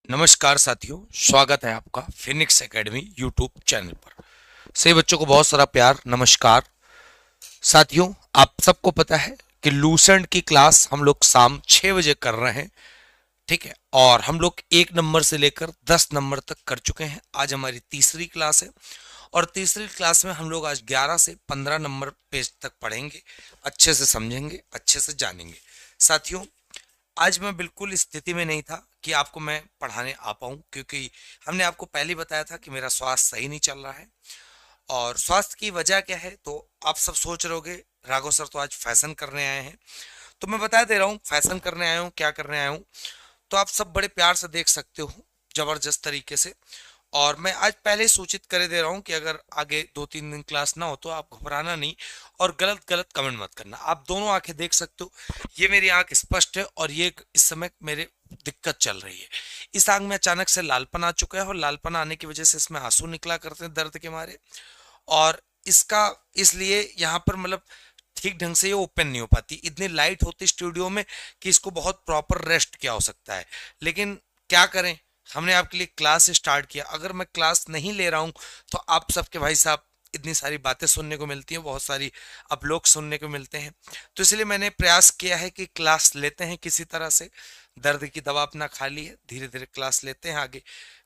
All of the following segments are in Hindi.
नमस्कार साथियों, स्वागत है आपका फिनिक्स एकेडमी यूट्यूब चैनल पर। सभी बच्चों को बहुत सारा प्यार। नमस्कार साथियों, आप सबको पता है कि लूसेंट की क्लास हम लोग शाम 6 बजे कर रहे हैं, ठीक है। और हम लोग 1 नंबर से लेकर 10 नंबर तक कर चुके हैं। आज हमारी तीसरी क्लास है और तीसरी क्लास में हम लोग आज 11 से 15 नंबर पेज तक पढ़ेंगे, अच्छे से समझेंगे, अच्छे से जानेंगे। साथियों, आज मैं बिल्कुल इस स्थिति में नहीं था कि आपको मैं पढ़ाने आ पाऊँ, क्योंकि हमने आपको पहले ही बताया था कि मेरा स्वास्थ्य सही नहीं चल रहा है। और स्वास्थ्य की वजह क्या है, तो आप सब सोच रहे होगे राघव सर तो आज फैशन करने आए हैं। तो मैं बता दे रहा हूँ फैशन करने आया हूँ, क्या करने आया हूँ। तो आप सब बड़े प्यार से देख सकते हो, जबरदस्त तरीके से। और मैं आज पहले ही सूचित कर दे रहा हूँ कि अगर आगे 2-3 दिन क्लास ना हो तो आप घबराना नहीं और गलत गलत कमेंट मत करना। आप दोनों आंखें देख सकते हो, ये मेरी आंख स्पष्ट है और ये इस समय मेरे दिक्कत चल रही है। इस आंख में अचानक से लालपन आ चुका है और लालपन आने की वजह से इसमें आंसू निकला करते हैं दर्द के मारे। और इसका इसलिए यहाँ पर मतलब ठीक ढंग से ये ओपन नहीं हो पाती, इतनी लाइट होती स्टूडियो में कि इसको बहुत प्रॉपर रेस्ट किया हो सकता है। लेकिन क्या करें, हमने आपके लिए क्लास स्टार्ट किया। अगर मैं क्लास नहीं ले रहा हूं तो आप सबके भाई साहब इतनी सारी बातें सुनने को मिलती हैं, बहुत सारी अब लोग सुनने को मिलते हैं। तो इसलिए मैंने प्रयास किया है कि क्लास लेते हैं किसी तरह से। दर्द की दवा अपना खा ली है, धीरे धीरे क्लास लेते हैं, आगे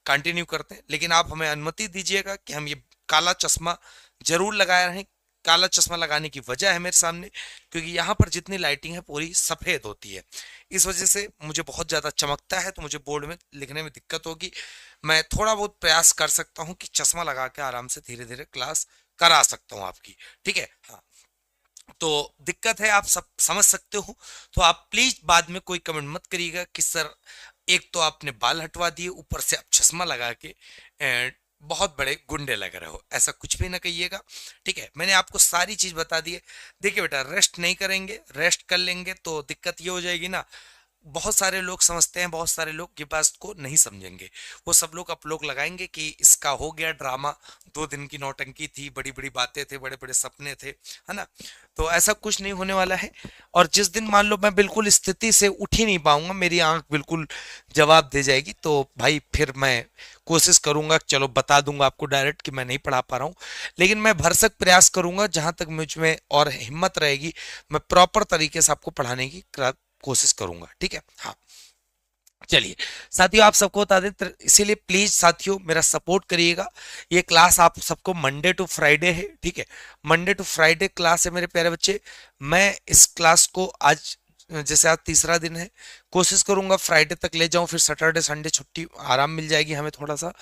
कंटिन्यू करते हैं। लेकिन आप हमें अनुमति दीजिएगा कि हम ये काला चश्मा जरूर लगाए रहें। काला चश्मा लगाने की वजह है मेरे सामने, क्योंकि यहाँ पर जितनी लाइटिंग है पूरी सफेद होती है। इस वजह से मुझे बहुत ज्यादा चमकता है, तो मुझे बोर्ड में लिखने में दिक्कत होगी। मैं थोड़ा बहुत प्रयास कर सकता हूँ कि चश्मा लगा के आराम से धीरे धीरे क्लास करा सकता हूँ आपकी, ठीक है। हाँ, तो दिक्कत है, आप सब समझ सकते हो। तो आप प्लीज बाद में कोई कमेंट मत करिएगा कि सर एक तो आपने बाल हटवा दिए, ऊपर से आप चश्मा लगा के बहुत बड़े गुंडे लग रहे हो, ऐसा कुछ भी ना कहिएगा, ठीक है। मैंने आपको सारी चीज बता दी है। देखिए बेटा, रेस्ट नहीं करेंगे, रेस्ट कर लेंगे तो दिक्कत ये हो जाएगी ना। बहुत सारे लोग समझते हैं, बहुत सारे लोग ये बात को नहीं समझेंगे। वो सब लोग आप लोग लगाएंगे कि इसका हो गया ड्रामा, 2 दिन की नौटंकी थी, बड़ी बड़ी बातें थे, बड़े बड़े सपने थे, है ना। तो ऐसा कुछ नहीं होने वाला है। और जिस दिन मान लो मैं बिल्कुल स्थिति से उठ ही नहीं पाऊंगा, मेरी आंख बिल्कुल जवाब दे जाएगी, तो भाई फिर मैं कोशिश करूंगा, चलो बता दूंगा आपको डायरेक्ट कि मैं नहीं पढ़ा पा रहा हूँ। लेकिन मैं भरसक प्रयास करूंगा, जहां तक मुझ में और हिम्मत रहेगी मैं प्रॉपर तरीके से आपको पढ़ाने की कोशिश करूंगा, ठीक है। हाँ, चलिए साथियों, आप सबको बता दें, इसीलिए प्लीज साथियों मेरा सपोर्ट करिएगा। ये क्लास आप सबको मंडे टू फ्राइडे है, ठीक है। मंडे टू फ्राइडे क्लास है मेरे प्यारे बच्चे। मैं इस क्लास को आज, जैसे आज तीसरा दिन है, कोशिश करूंगा फ्राइडे तक ले जाऊं, फिर सैटरडे संडे छुट्टी आराम मिल जाएगी हमें थोड़ा सा।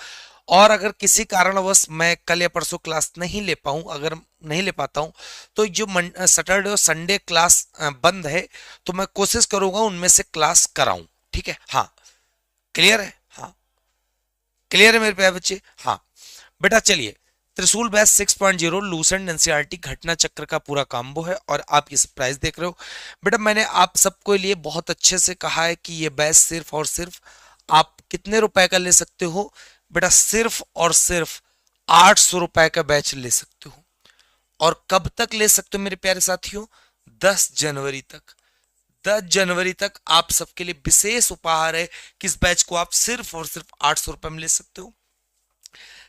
और अगर किसी कारणवश मैं कल या परसों क्लास नहीं ले पाऊं, अगर नहीं ले पाता हूं, तो जो सैटरडे और संडे क्लास बंद है, तो मैं कोशिश करूंगा उनमें से क्लास कराऊं, ठीक है। हाँ, क्लियर है। हाँ, क्लियर है मेरे प्यारे बच्चे। हाँ बेटा, चलिए, त्रिशूल बैच 6.0 लूसेंट एनसीईआरटी घटना चक्र का पूरा काम्बो है और आप ये प्राइस देख रहे हो। बेटा मैंने आप सबको लिए बहुत अच्छे से कहा है कि ये बैच सिर्फ और सिर्फ आप कितने रुपए का ले सकते हो। बेटा सिर्फ और सिर्फ 800 रुपए का बैच ले सकते हो। और कब तक ले सकते हो मेरे प्यारे साथियों? 10 जनवरी तक। 10 जनवरी तक आप सबके लिए विशेष उपहार है कि इस बैच को आप सिर्फ और सिर्फ 800 रुपए में ले सकते हो,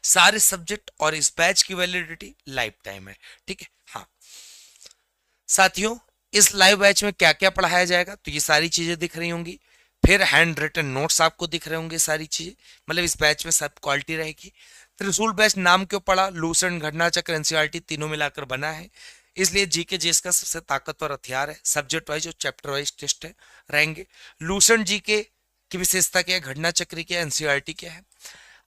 सारे सब्जेक्ट। और इस बैच की वैलिडिटी लाइफ टाइम है, ठीक है। हाँ साथियों, इस लाइव बैच में क्या क्या पढ़ाया जाएगा, तो ये सारी चीजें दिख रही होंगी। फिर हैंड रिटन नोट्स आपको दिख रहे होंगे, सारी चीजें, मतलब इस बैच में सब क्वालिटी रहेगी। त्रिशूल बैच नाम क्यों पड़ा? लूसेंट, घटना चक्र, एनसीईआरटी तीनों मिलाकर बना है, इसलिए जीके जीएस का सबसे ताकतवर हथियार है। सब्जेक्ट वाइज और चैप्टर वाइज टेस्ट है रहेंगे। लूसेंट जीके की विशेषता क्या है, घटना चक्र क्या है, एनसीईआरटी क्या है।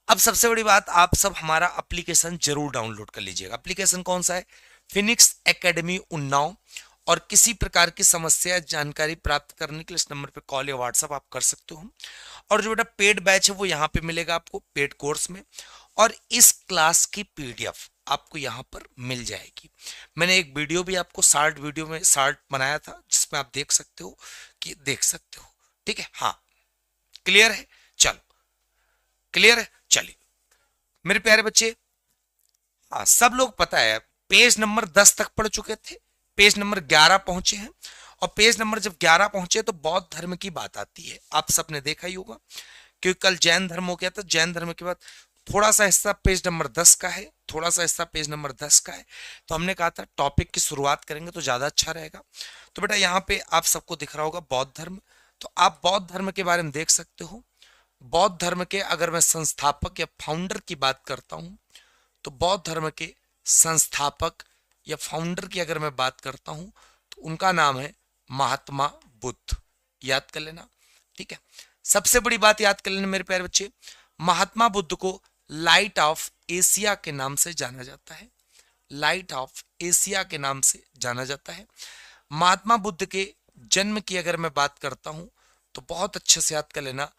अब सबसे बड़ी बात, आप सब हमारा एप्लीकेशन जरूर डाउनलोड कर लीजिएगा। एप्लीकेशन कौन सा है? Phoenix academy Unnao. और किसी प्रकार की समस्या जानकारी प्राप्त करने के लिए इस नंबर पे कॉल या व्हाट्सएप आप कर सकते हो। और जो बेटा पेड बैच है वो यहाँ पे मिलेगा आपको पेड कोर्स में। और इस क्लास की पीडीएफ आपको यहाँ पर मिल जाएगी। मैंने एक वीडियो भी आपको शार्ट वीडियो में शार्ट बनाया था, जिसमें आप देख सकते हो कि देख सकते हो, ठीक है। हाँ, क्लियर है? चलो, क्लियर है। चलिए मेरे प्यारे बच्चे, हाँ सब लोग पता है पेज नंबर 10 तक पढ़ चुके थे, पेज नंबर 11 पहुंचे हैं। और पेज नंबर जब 11 पहुंचे तो बौद्ध धर्म की बात आती है। आप सबने देखा ही होगा क्योंकि कल जैन धर्म हो गया था, जैन धर्म के बाद थोड़ा सा हिस्सा पेज नंबर 10 का है, थोड़ा सा हिस्सा पेज नंबर 10 का है। तो हमने कहा था टॉपिक की शुरुआत करेंगे तो ज्यादा अच्छा रहेगा। तो बेटा यहाँ पे आप सबको दिख रहा होगा बौद्ध धर्म, तो आप बौद्ध धर्म के बारे में देख सकते हो। बौद्ध धर्म के अगर मैं संस्थापक या फाउंडर की बात करता हूं, तो बौद्ध धर्म के संस्थापक या फाउंडर की अगर मैं बात करता हूं तो उनका नाम है महात्मा बुद्ध। याद कर लेना, ठीक है। सबसे बड़ी बात याद कर लेना मेरे प्यारे बच्चे, महात्मा बुद्ध को लाइट ऑफ एशिया के नाम से जाना जाता है, लाइट ऑफ एशिया के नाम से जाना जाता है। महात्मा बुद्ध के जन्म की अगर मैं बात करता हूं तो बहुत अच्छे से याद कर लेना,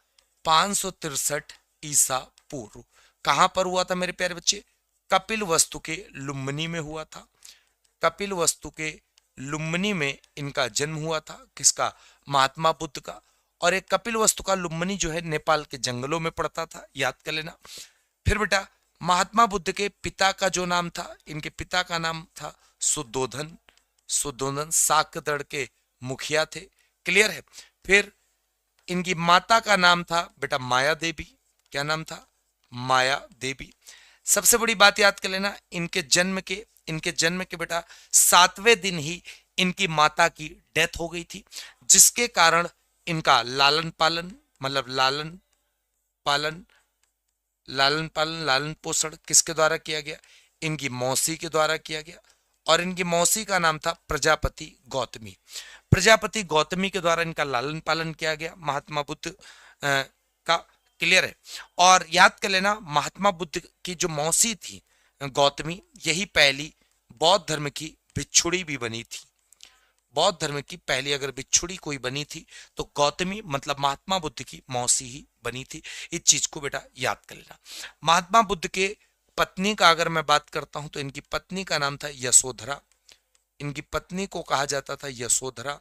563 ईसा पूर्व। कहां पर हुआ था मेरे प्यारे बच्चे? कपिल वस्तु के लुम्बिनी में हुआ था। कपिल वस्तु के लुम्बिनी में इनका जन्म हुआ था। किसका? महात्मा बुद्ध का। और एक कपिल वस्तु का लुम्बिनी जो है नेपाल के जंगलों में पड़ता था, याद कर लेना। फिर बेटा महात्मा बुद्ध के पिता का जो नाम था, इनके पिता का नाम था सुद्धोधन। सुद्धोधन शाक्यदड़ के मुखिया थे, क्लियर है। फिर इनकी माता का नाम था बेटा माया देवी। क्या नाम था? माया देवी। सबसे बड़ी बात याद कर लेना, इनके जन्म के बेटा 7वें दिन ही इनकी माता की डेथ हो गई थी, जिसके कारण इनका लालन पालन मतलब लालन पोषण किसके द्वारा किया गया? इनकी मौसी के द्वारा किया गया। और इनकी मौसी का नाम था प्रजापति गौतमी। प्रजापति गौतमी के द्वारा इनका लालन पालन किया गया महात्मा बुद्ध का, क्लियर है। और याद कर लेना, महात्मा बुद्ध की जो मौसी थी गौतमी, यही पहली बौद्ध धर्म की भिक्षुड़ी भी बनी थी। बौद्ध धर्म की पहली अगर भिक्षुड़ी कोई बनी थी तो गौतमी मतलब महात्मा बुद्ध की मौसी ही बनी थी। इस चीज को बेटा याद कर लेना। महात्मा बुद्ध के पत्नी का अगर मैं बात करता हूं तो इनकी पत्नी का नाम था यशोधरा। इनकी पत्नी को कहा जाता था यशोधरा।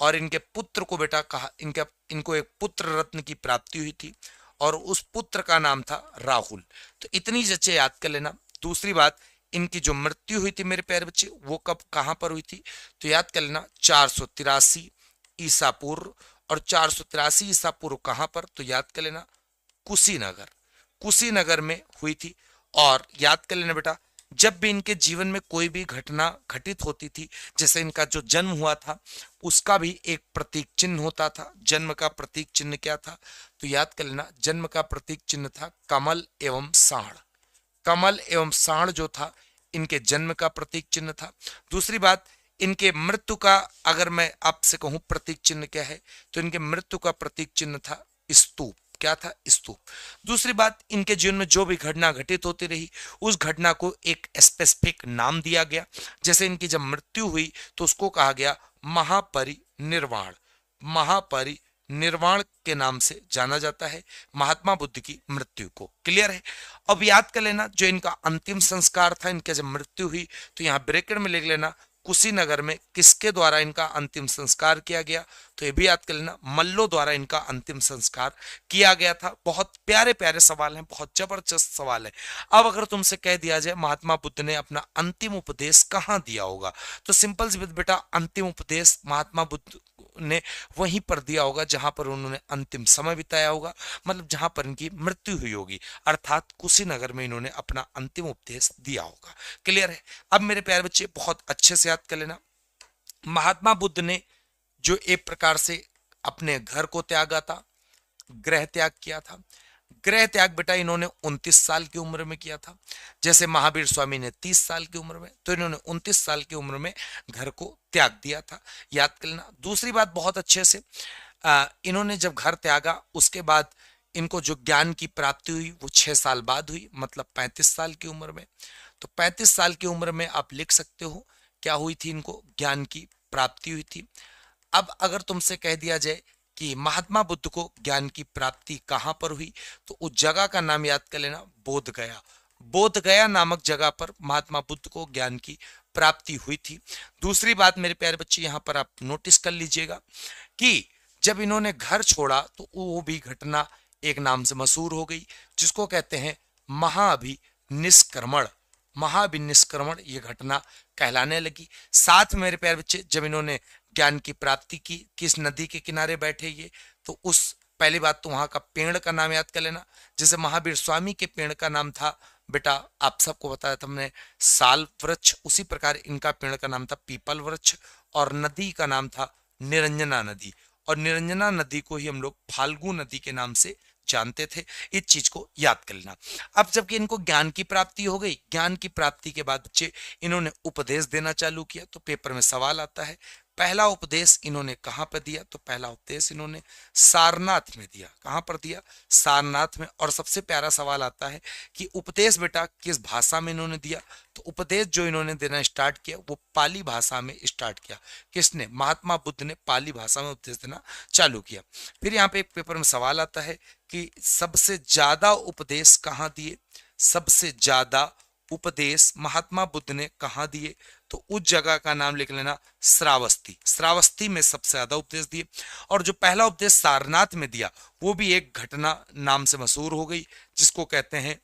और इनके पुत्र को बेटा कहा, इनको एक पुत्र रत्न की प्राप्ति हुई थी और उस पुत्र का नाम था राहुल। तो इतनी चीजें याद कर लेना। दूसरी बात, इनकी जो मृत्यु हुई थी मेरे प्यारे बच्चे, वो कब कहां पर हुई थी? तो याद कर लेना 483 ईसा पूर्व। और 483 ईसा पूर्व कहां पर? तो याद कर लेना कुशीनगर। कुशीनगर में हुई थी। और याद कर लेना बेटा, जब भी इनके जीवन में कोई भी घटना घटित होती थी, जैसे इनका जो जन्म हुआ था उसका भी एक प्रतीक चिन्ह होता था। जन्म का प्रतीक चिन्ह क्या था? तो याद कर लेना, जन्म का प्रतीक चिन्ह था कमल एवं साढ़। कमल एवं साढ़ जो था इनके जन्म का प्रतीक चिन्ह था। दूसरी बात, इनके मृत्यु का अगर मैं आपसे कहूं प्रतीक चिन्ह क्या है, तो इनके मृत्यु का प्रतीक चिन्ह था स्तूप। क्या था? स्तूप। दूसरी बात, इनके जीवन में जो भी घटना घटित होती रही उस घटना को एक स्पेसिफिक नाम दिया गया। जैसे इनकी जब मृत्यु हुई तो उसको कहा गया महापरिनिर्वाण। महापरिनिर्वाण के नाम से जाना जाता है महात्मा बुद्ध की मृत्यु को, क्लियर है। अब याद कर लेना, जो इनका अंतिम संस्कार था, इनके जब मृत्यु हुई तो यहां ब्रैकेट में लिख लेना कुशीनगर में किसके द्वारा इनका अंतिम संस्कार किया गया? तो ये भी याद कर लेना, मल्लो द्वारा इनका अंतिम संस्कार किया गया था। बहुत प्यारे प्यारे सवाल हैं, बहुत जबरदस्त सवाल है। अब अगर तुमसे कह दिया जाए महात्मा बुद्ध ने अपना अंतिम उपदेश कहां दिया होगा, तो सिंपल सी बात बेटा, अंतिम उपदेश महात्मा बुद्ध ने वहीं पर दिया होगा जहां पर उन्होंने अंतिम समय बिताया होगा, मतलब जहां पर इनकी मृत्यु हुई होगी, अर्थात कुशीनगर में इन्होंने अपना अंतिम उपदेश दिया होगा, क्लियर है। अब मेरे प्यारे बच्चे बहुत अच्छे से याद कर लेना, महात्मा बुद्ध ने जो एक प्रकार से अपने घर को त्यागा था, गृह त्याग किया था। गृह त्याग बेटा इन्होंने 29 साल की उम्र में किया था। जैसे महावीर स्वामी ने 30 साल की उम्र में, तो इन्होंने 29 साल की उम्र में घर को त्याग दिया था, याद कर लेना। दूसरी बात बहुत अच्छे से, इन्होंने जब घर त्यागा उसके बाद इनको जो ज्ञान की प्राप्ति हुई वो 6 साल बाद हुई, मतलब 35 साल की उम्र में। तो 35 साल की उम्र में आप लिख सकते हो क्या हुई थी, इनको ज्ञान की प्राप्ति हुई थी। अब अगर तुमसे कह दिया जाए कि महात्मा बुद्ध को ज्ञान की प्राप्ति कहां पर हुई, तो उस जगह का नाम याद कर लेना, बोध गया। बोध गया नामक जगह पर महात्मा बुद्ध को ज्ञान की प्राप्ति हुई थी। दूसरी बात मेरे प्यारे बच्चे यहां पर आप नोटिस कर लीजिएगा कि जब इन्होंने घर छोड़ा तो वो भी घटना एक नाम से मशहूर हो गई, जिसको कहते हैं महाभिनिष्क्रमण। महाभिनिष्क्रमण ये घटना कहलाने लगी। साथ में मेरे प्यारे बच्चे जब इन्होंने ज्ञान की प्राप्ति की, किस नदी के किनारे बैठे ये, तो उस पहली बात तो वहां का पेड़ का नाम याद कर लेना। जैसे महावीर स्वामी के पेड़ का नाम था बेटा, आप सबको बताया था हमने, साल वृक्ष, उसी प्रकार इनका पेड़ का नाम था पीपल वृक्ष, और नदी का नाम था निरंजना नदी, और निरंजना नदी को ही हम लोग फाल्गु नदी के नाम से जानते थे। इस चीज को याद कर लेना। अब जबकि इनको ज्ञान की प्राप्ति हो गई, ज्ञान की प्राप्ति के बाद बच्चे इन्होंने उपदेश देना चालू किया। तो पेपर में सवाल आता है, पहला उपदेश इन्होंने कहां पर दिया? तो पहला उपदेश इन्होंने सारनाथ में दिया। कहां पर दिया? सारनाथ में। और सबसे प्यारा सवाल आता है कि उपदेश बेटा किस भाषा में इन्होंने दिया? तो उपदेश जो इन्होंने देना स्टार्ट किया वो पाली भाषा में स्टार्ट किया। किसने? महात्मा बुद्ध ने पाली भाषा में उपदेश देना चालू किया। फिर यहाँ पे एक पेपर में सवाल आता है कि सबसे ज्यादा उपदेश कहाँ दिए? सबसे ज्यादा उपदेश महात्मा बुद्ध ने कहाँ दिए? तो उस जगह का नाम लिख लेना, श्रावस्ती। श्रावस्ती में सबसे ज्यादा उपदेश दिए। और जो पहला उपदेश सारनाथ में दिया वो भी एक घटना नाम से मशहूर हो गई, जिसको कहते हैं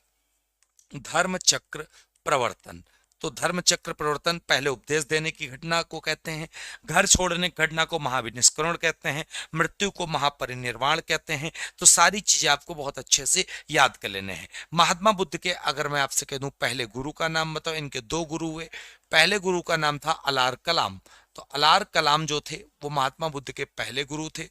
धर्म चक्र प्रवर्तन। तो धर्म चक्र प्रवर्तन पहले उपदेश देने की घटना को कहते हैं, घर छोड़ने की घटना को महाविनिष्करण कहते हैं, मृत्यु को महापरिनिर्वाण कहते हैं। तो सारी चीजें आपको बहुत अच्छे से याद कर लेने हैं। महात्मा बुद्ध के अगर मैं आपसे कह दूं पहले गुरु का नाम बताओ, इनके दो गुरु हुए। पहले गुरु का नाम था अलार कलाम। तो अलार कलाम जो थे वो महात्मा बुद्ध के पहले गुरु थे।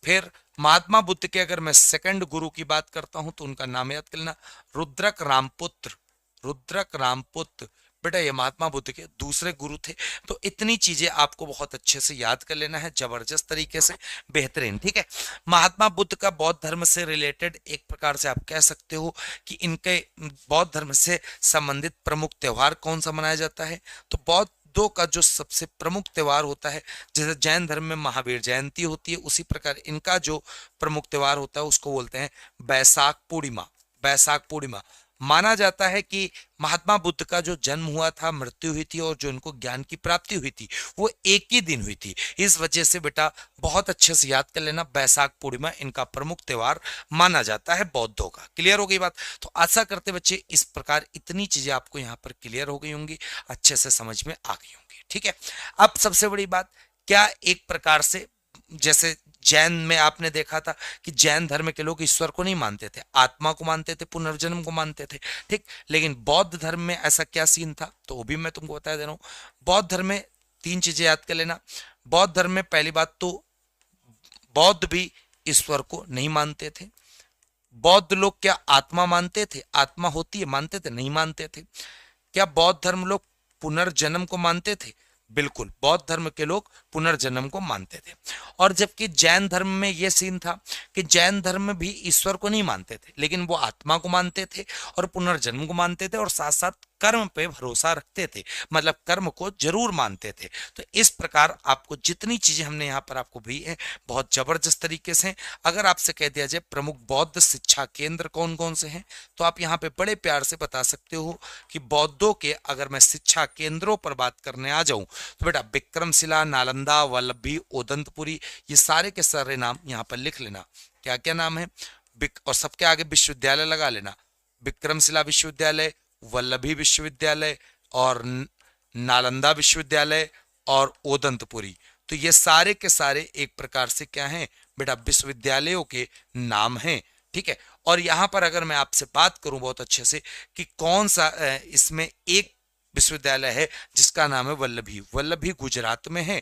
फिर महात्मा बुद्ध के अगर मैं सेकंड गुरु की बात करता हूं तो उनका नाम याद कर लेना, रुद्रक रामपुत्र। रुद्रक रामपुत्र बेटा ये महात्मा बुद्ध के दूसरे गुरु थे। तो इतनी चीजें आपको बहुत अच्छे से याद कर लेना है, जबरदस्त तरीके से, बेहतरीन। ठीक है, महात्मा बुद्ध का बौद्ध धर्म से रिलेटेड एक प्रकार से आप कह सकते हो कि इनके बौद्ध धर्म से संबंधित प्रमुख त्योहार कौन सा मनाया जाता है? तो बौद्धों का जो सबसे प्रमुख त्योहार होता है, जैसे जैन धर्म में महावीर जयंती होती है, उसी प्रकार इनका जो प्रमुख त्योहार होता है उसको बोलते हैं बैसाख पूर्णिमा। बैसाख पूर्णिमा। माना जाता है कि महात्मा बुद्ध का जो जन्म हुआ था, मृत्यु हुई थी और जो इनको ज्ञान की प्राप्ति हुई थी वो एक ही दिन हुई थी। इस वजह से बेटा बहुत अच्छे से याद कर लेना, बैसाख पूर्णिमा इनका प्रमुख त्योहार माना जाता है बौद्धों का। क्लियर हो गई बात? तो आशा करते बच्चे इस प्रकार इतनी चीजें आपको यहाँ पर क्लियर हो गई होंगी, अच्छे से समझ में आ गई होंगी। ठीक है, अब सबसे बड़ी बात, क्या एक प्रकार से जैसे जैन में आपने देखा था कि जैन धर्म के लोग ईश्वर को नहीं मानते थे, आत्मा को मानते थे, पुनर्जन्म को मानते थे। ठीक, लेकिन बौद्ध धर्म में ऐसा क्या सीन था? तो वो भी मैं तुमको बता दे रहा हूं। बौद्ध धर्म में तीन चीजें याद कर लेना। बौद्ध धर्म में पहली बात तो बौद्ध भी ईश्वर को नहीं मानते थे। बौद्ध लोग क्या आत्मा मानते थे? आत्मा होती है मानते थे? नहीं मानते थे। क्या बौद्ध धर्म लोग पुनर्जन्म को मानते थे? बिल्कुल, बौद्ध धर्म के लोग पुनर्जन्म को मानते थे। और जबकि जैन धर्म में यह सीन था कि जैन धर्म भी ईश्वर को नहीं मानते थे, लेकिन वो आत्मा को मानते थे और पुनर्जन्म को मानते थे और साथ साथ कर्म पे भरोसा रखते थे, मतलब कर्म को जरूर मानते थे। तो इस प्रकार आपको जितनी चीजें हमने यहाँ पर आपको दी है बहुत जबरदस्त तरीके से। अगर आपसे कह दिया जाए प्रमुख बौद्ध शिक्षा केंद्र कौन कौन से हैं, तो आप यहाँ पे बड़े प्यार से बता सकते हो कि बौद्धों के अगर मैं शिक्षा केंद्रों पर बात करने आ जाऊं तो बेटा विक्रमशिला, नालंदा, वल्लभी, ओदंतपुरी, ये सारे के सारे नाम यहाँ पर लिख लेना। क्या क्या नाम है? और सबके आगे विश्वविद्यालय लगा लेना, विक्रमशिला विश्वविद्यालय, वल्लभी विश्वविद्यालय और नालंदा विश्वविद्यालय और ओदंतपुरी। तो ये सारे के सारे एक प्रकार से क्या हैं बेटा? विश्वविद्यालयों के नाम हैं। ठीक है, और यहां पर अगर मैं आपसे बात करूं बहुत अच्छे से कि कौन सा इसमें एक विश्वविद्यालय है जिसका नाम है वल्लभी। वल्लभी गुजरात में है।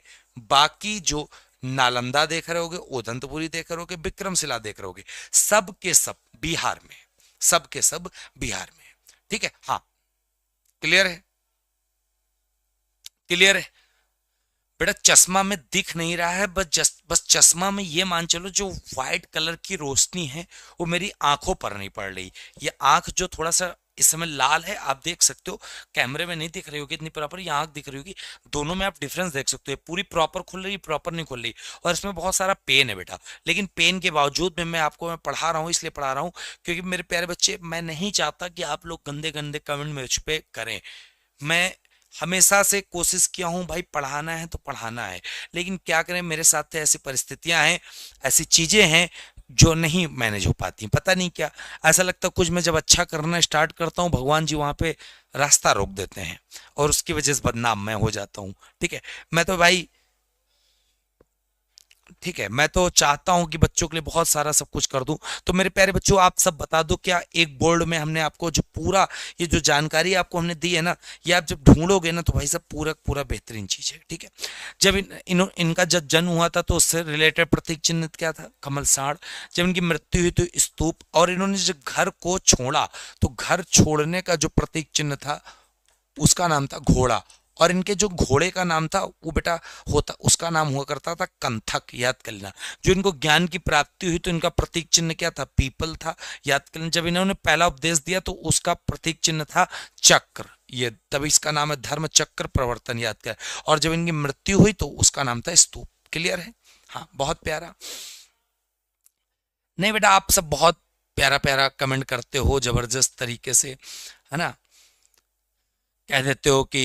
बाकी जो नालंदा देख रहे होगे, ओदंतपुरी देख रहे होगे, विक्रमशिला देख रहे होगे, सब के सब बिहार में, सब के सब बिहार में। ठीक है, हाँ क्लियर है? क्लियर है बेटा? चश्मा में दिख नहीं रहा है, बस चश्मा में ये मान चलो जो व्हाइट कलर की रोशनी है वो मेरी आंखों पर नहीं पड़ रही। ये आंख जो थोड़ा सा इस समय लाल है, आप देख सकते हो, कैमरे में नहीं दिख रही होगी इतनी प्रॉपर, ये आंख दिख रही होगी, दोनों में आप डिफरेंस देख सकते हो। पूरी प्रॉपर खुल रही, प्रॉपर नहीं खुल रही, और इसमें बहुत सारा पेन है बेटा। लेकिन पेन के बावजूद में मैं आपको मैं पढ़ा रहा हूँ, इसलिए पढ़ा रहा हूँ क्योंकि मेरे प्यारे बच्चे, मैं नहीं चाहता कि आप लोग गंदे गंदे कमेंट मुझ पे करें। मैं हमेशा से कोशिश किया हूं भाई, पढ़ाना है तो पढ़ाना है, लेकिन क्या करें, मेरे साथ ऐसी परिस्थितियां हैं, ऐसी चीजें हैं जो नहीं मैनेज हो पाती। पता नहीं क्या ऐसा लगता, कुछ मैं जब अच्छा करना स्टार्ट करता हूं भगवान जी वहां पे रास्ता रोक देते हैं और उसकी वजह से बदनाम मैं हो जाता हूं। ठीक है, मैं तो भाई ठीक है, मैं तो चाहता हूं कि बच्चों के लिए बहुत सारा सब कुछ कर दूं। तो मेरे प्यारे बच्चों, आप सब बता दो, क्या एक बोर्ड में हमने आपको जो पूरा ये जो जानकारी आपको हमने दी है ना, ये आप जब ढूंढोगे ना तो भाई सब पूरा पूरा बेहतरीन चीज है। ठीक है, जब इनका जब जन्म हुआ था तो उससे रिलेटेड प्रतीक चिन्ह क्या था? कमल साड़। जब इनकी मृत्यु हुई तो स्तूप। और इन्होंने जब घर को छोड़ा तो घर छोड़ने का जो प्रतीक चिन्ह था उसका नाम था घोड़ा। और इनके जो घोड़े का नाम था वो बेटा होता, उसका नाम हुआ करता था कंथक, याद कर लेना। जो इनको ज्ञान की प्राप्ति हुई तो इनका प्रतीक चिन्ह क्या था? पीपल था, याद कर लेना। जब इन्होंने पहला उपदेश दिया तो उसका प्रतीक चिन्ह था चक्र, ये तभी इसका नाम है धर्म चक्र प्रवर्तन, याद कर। और जब इनकी मृत्यु हुई तो उसका नाम था स्तूप। क्लियर है? हाँ, बहुत प्यारा। नहीं बेटा, आप सब बहुत प्यारा प्यारा कमेंट करते हो, जबरदस्त तरीके से, है ना। कह देते हो कि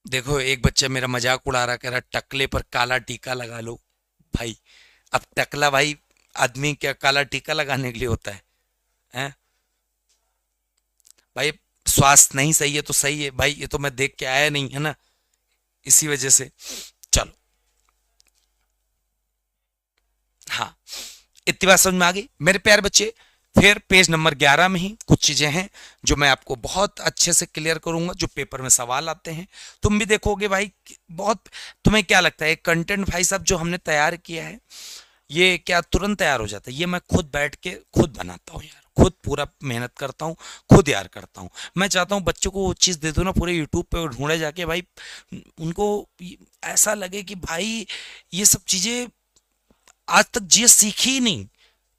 देखो, एक बच्चा मेरा मजाक उड़ा रहा, कह रहा टकले पर काला टीका लगा लो। भाई अब टकला भाई आदमी क्या काला टीका लगाने के लिए होता है? हैं भाई, स्वास्थ्य नहीं सही है तो सही है भाई, ये तो मैं देख के आया नहीं है ना, इसी वजह से। चलो, हाँ, इतनी बात समझ में आ गई मेरे प्यारे बच्चे। फिर पेज नंबर 11 में ही कुछ चीजें हैं जो मैं आपको बहुत अच्छे से क्लियर करूंगा, जो पेपर में सवाल आते हैं तुम भी देखोगे भाई। बहुत तुम्हें क्या लगता है कंटेंट भाई साहब जो हमने तैयार किया है ये क्या तुरंत तैयार हो जाता है? ये मैं खुद बैठ के खुद बनाता हूँ यार, खुद पूरा मेहनत करता हूँ, खुद यार करता हूँ। मैं चाहता हूँ बच्चों को वो चीज़ दे दो ना पूरे यूट्यूब पे ढूंढे जाके भाई, उनको ऐसा लगे कि भाई ये सब चीज़ें आज तक जी सीखी ही नहीं।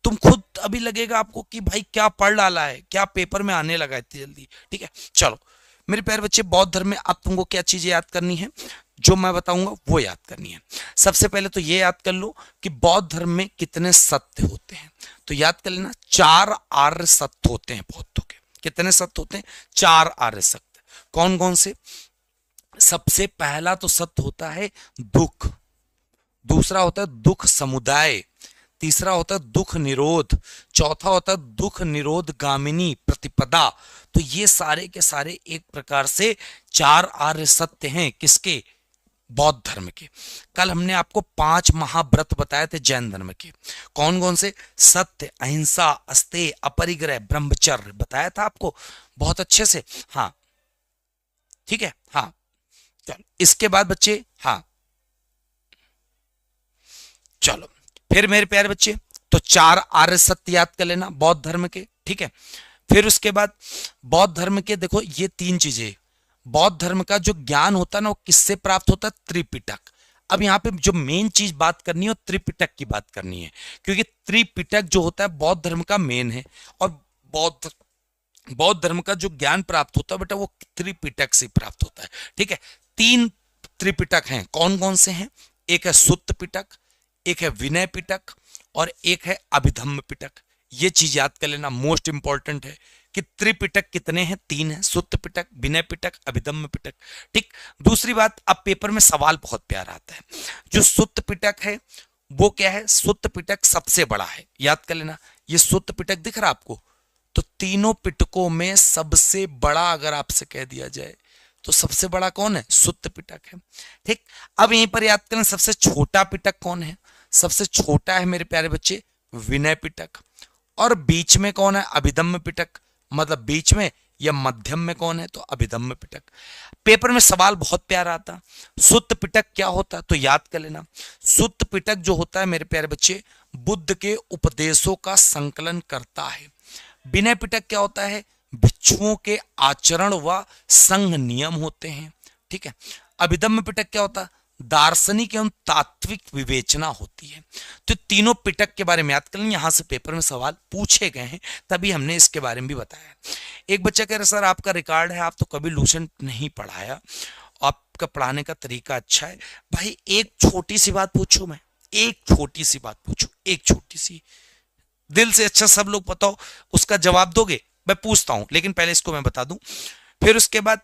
तुम खुद अभी लगेगा आपको कि भाई क्या पढ़ डाला है, क्या पेपर में आने लगा इतनी जल्दी। ठीक है, चलो मेरे प्यारे बच्चे, बौद्ध धर्म में अब तुमको क्या चीजें याद करनी है, जो मैं बताऊंगा वो याद करनी है। सबसे पहले तो ये याद कर लो कि बौद्ध धर्म में कितने सत्य होते हैं। तो याद कर लेना, 4 आर्य सत्य होते हैं बौद्धों के। कितने सत्य होते हैं? 4 आर्य सत्य। कौन कौन से? सबसे पहला तो सत्य होता है दुख, दूसरा होता है दुख समुदाय, तीसरा होता है दुख निरोध, चौथा होता है दुख निरोध गामिनी प्रतिपदा। तो ये सारे के सारे एक प्रकार से 4 आर्य सत्य हैं किसके? बौद्ध धर्म के। कल हमने आपको 5 महाव्रत बताए थे जैन धर्म के। कौन कौन से? सत्य, अहिंसा, अस्तेय, अपरिग्रह, ब्रह्मचर्य बताया था आपको बहुत अच्छे से। हाँ ठीक है, हाँ चलो इसके बाद बच्चे, हाँ चलो फिर मेरे प्यारे बच्चे, तो 4 आर्य सत्य याद कर लेना बौद्ध धर्म के। ठीक है, फिर उसके बाद बौद्ध धर्म के देखो ये 3 चीजें। बौद्ध धर्म का जो ज्ञान होता है ना वो किससे प्राप्त होता है? त्रिपिटक। अब यहाँ पे जो मेन चीज बात करनी है त्रिपिटक की बात करनी है, क्योंकि त्रिपिटक जो होता है बौद्ध धर्म का मेन है। और बौद्ध बौद्ध धर्म का जो ज्ञान प्राप्त होता है बेटा वो त्रिपिटक से प्राप्त होता है। ठीक है, 3 त्रिपिटक हैं। कौन कौन से हैं? एक है सुत्त पिटक, एक है विनय पिटक और एक है अभिधम्म पिटक। ये चीज याद कर लेना, मोस्ट इंपॉर्टेंट है कि त्रिपिटक कितने हैं? 3 है, सुत्त पिटक, विनय पिटक, अभिधम्म पिटक। ठीक, दूसरी बात, अब पेपर में सवाल बहुत प्यारा आता है। जो सुत्त पिटक है वो क्या है? सुत्त पिटक सबसे बड़ा है, याद कर लेना। ये सुत्त पिटक दिख रहा आपको? तो तीनों पिटकों में सबसे बड़ा अगर आपसे कह दिया जाए तो सबसे बड़ा कौन है? सुत्त पिटक है। ठीक, अब यहीं पर याद करें सबसे छोटा पिटक कौन है? सबसे छोटा है मेरे प्यारे बच्चे विनय पिटक। और बीच में कौन है? अभिधम्म पिटक। मतलब बीच में या मध्यम में कौन है? तो अभिधम्म पिटक। पेपर में सवाल बहुत प्यारा आता, सुत्त पिटक क्या होता है? तो याद कर लेना, सुत्त पिटक जो होता है मेरे प्यारे बच्चे बुद्ध के उपदेशों का संकलन करता है। विनय पिटक क्या होता है? भिक्षुओं के आचरण व संघ नियम होते हैं। ठीक है, अभिधम्म पिटक क्या होता है? दार्शनिक एवं तात्विक विवेचना होती है। तो तीनों पिटक के बारे में याद कर लें, यहां से पेपर में सवाल पूछे गए हैं तभी हमने इसके बारे में भी बताया। एक बच्चा कह रहा सर आपका रिकॉर्ड है, आप तो कभी लूसेंट नहीं पढ़ाया, आपका पढ़ाने का तरीका अच्छा है। भाई एक छोटी सी बात पूछूं, मैं एक छोटी सी बात पूछूं, एक छोटी सी, दिल से अच्छा सब लोग बताओ, उसका जवाब दोगे? मैं पूछता हूं लेकिन पहले इसको मैं बता दूं। फिर उसके बाद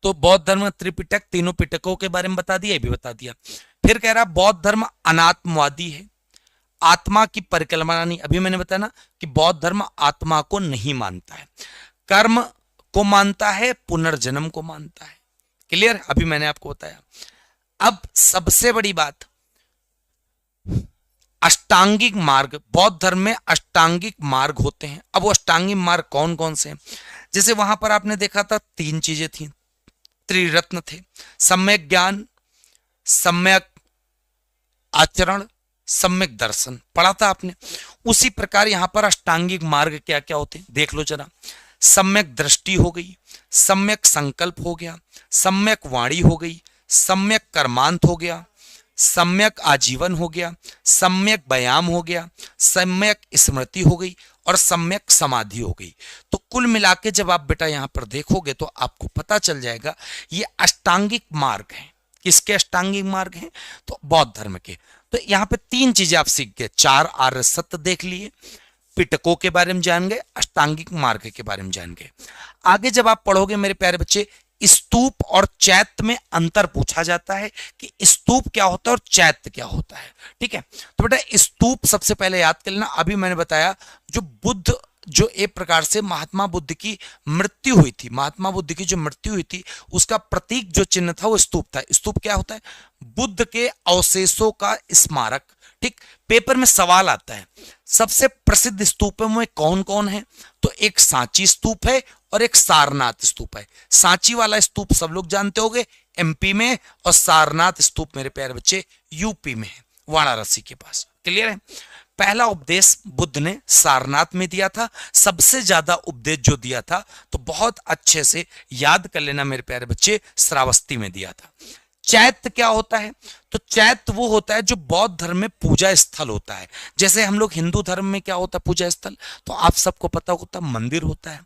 तो बौद्ध धर्म त्रिपिटक, तीनों पिटकों के बारे में बता दिया, ये भी बता दिया। फिर कह रहा बौद्ध धर्म अनात्मवादी है, आत्मा की परिकल्पना नहीं। अभी मैंने बताया ना कि बौद्ध धर्म आत्मा को नहीं मानता है, कर्म को मानता है, पुनर्जन्म को मानता है। क्लियर? अभी मैंने आपको बताया। अब सबसे बड़ी बात, अष्टांगिक मार्ग। बौद्ध धर्म में अष्टांगिक मार्ग होते हैं। अब वो अष्टांगिक मार्ग कौन कौन से हैं? जैसे वहां पर आपने देखा था तीन चीजें थी, त्रिरत्न थे, सम्यक ज्ञान, सम्यक आचरण, सम्यक दर्शन, पढ़ा था आपने। उसी प्रकार यहां पर अष्टांगिक मार्ग क्या क्या होते हैं देख लो जरा। सम्यक दृष्टि हो गई, सम्यक संकल्प हो गया, सम्यक वाणी हो गई, सम्यक कर्मांत हो गया, सम्यक आजीवन हो गया, सम्यक व्यायाम हो गया, सम्यक स्मृति हो गई और सम्यक समाधि हो गई। तो कुल मिला के जब आप बेटा यहां पर देखोगे तो आपको पता चल जाएगा ये अष्टांगिक मार्ग है। किसके अष्टांगिक मार्ग हैं? तो बौद्ध धर्म के। तो यहां पे तीन चीजें आप सीख गए, चार आर्य सत्य देख लिए, पिटकों के बारे में जान गए, अष्टांगिक मार्ग के बारे में जान गए। आगे जब आप पढ़ोगे मेरे प्यारे बच्चे, स्तूप और चैत्य में अंतर पूछा जाता है कि स्तूप क्या होता है और चैत्य क्या होता है। ठीक है, तो बेटा स्तूप सबसे पहले याद कर लेना। अभी मैंने बताया जो बुद्ध, जो एक प्रकार से महात्मा बुद्ध की मृत्यु हुई थी, महात्मा बुद्ध की जो मृत्यु हुई थी उसका प्रतीक जो चिन्ह था वो स्तूप था। स्तूप क्या होता है? बुद्ध के अवशेषों का स्मारक। ठीक, पेपर में सवाल आता है सबसे प्रसिद्ध स्तूपों में कौन कौन है? तो एक सांची स्तूप है और एक सारनाथ स्तूप है। सांची वाला स्तूप सब लोग जानते होंगे, एमपी में, और सारनाथ स्तूप मेरे प्यारे बच्चे यूपी में है, वाराणसी के पास। क्लियर है? पहला उपदेश बुद्ध ने सारनाथ में दिया था, सबसे ज्यादा उपदेश जो दिया था तो बहुत अच्छे से याद कर लेना मेरे प्यारे बच्चे, श्रावस्ती में दिया था। चैत्य क्या होता है? तो चैत्य वो होता है जो बौद्ध धर्म में पूजा स्थल होता है। जैसे हम लोग हिंदू धर्म में क्या होता है पूजा स्थल, तो आप सबको पता होता है मंदिर होता है।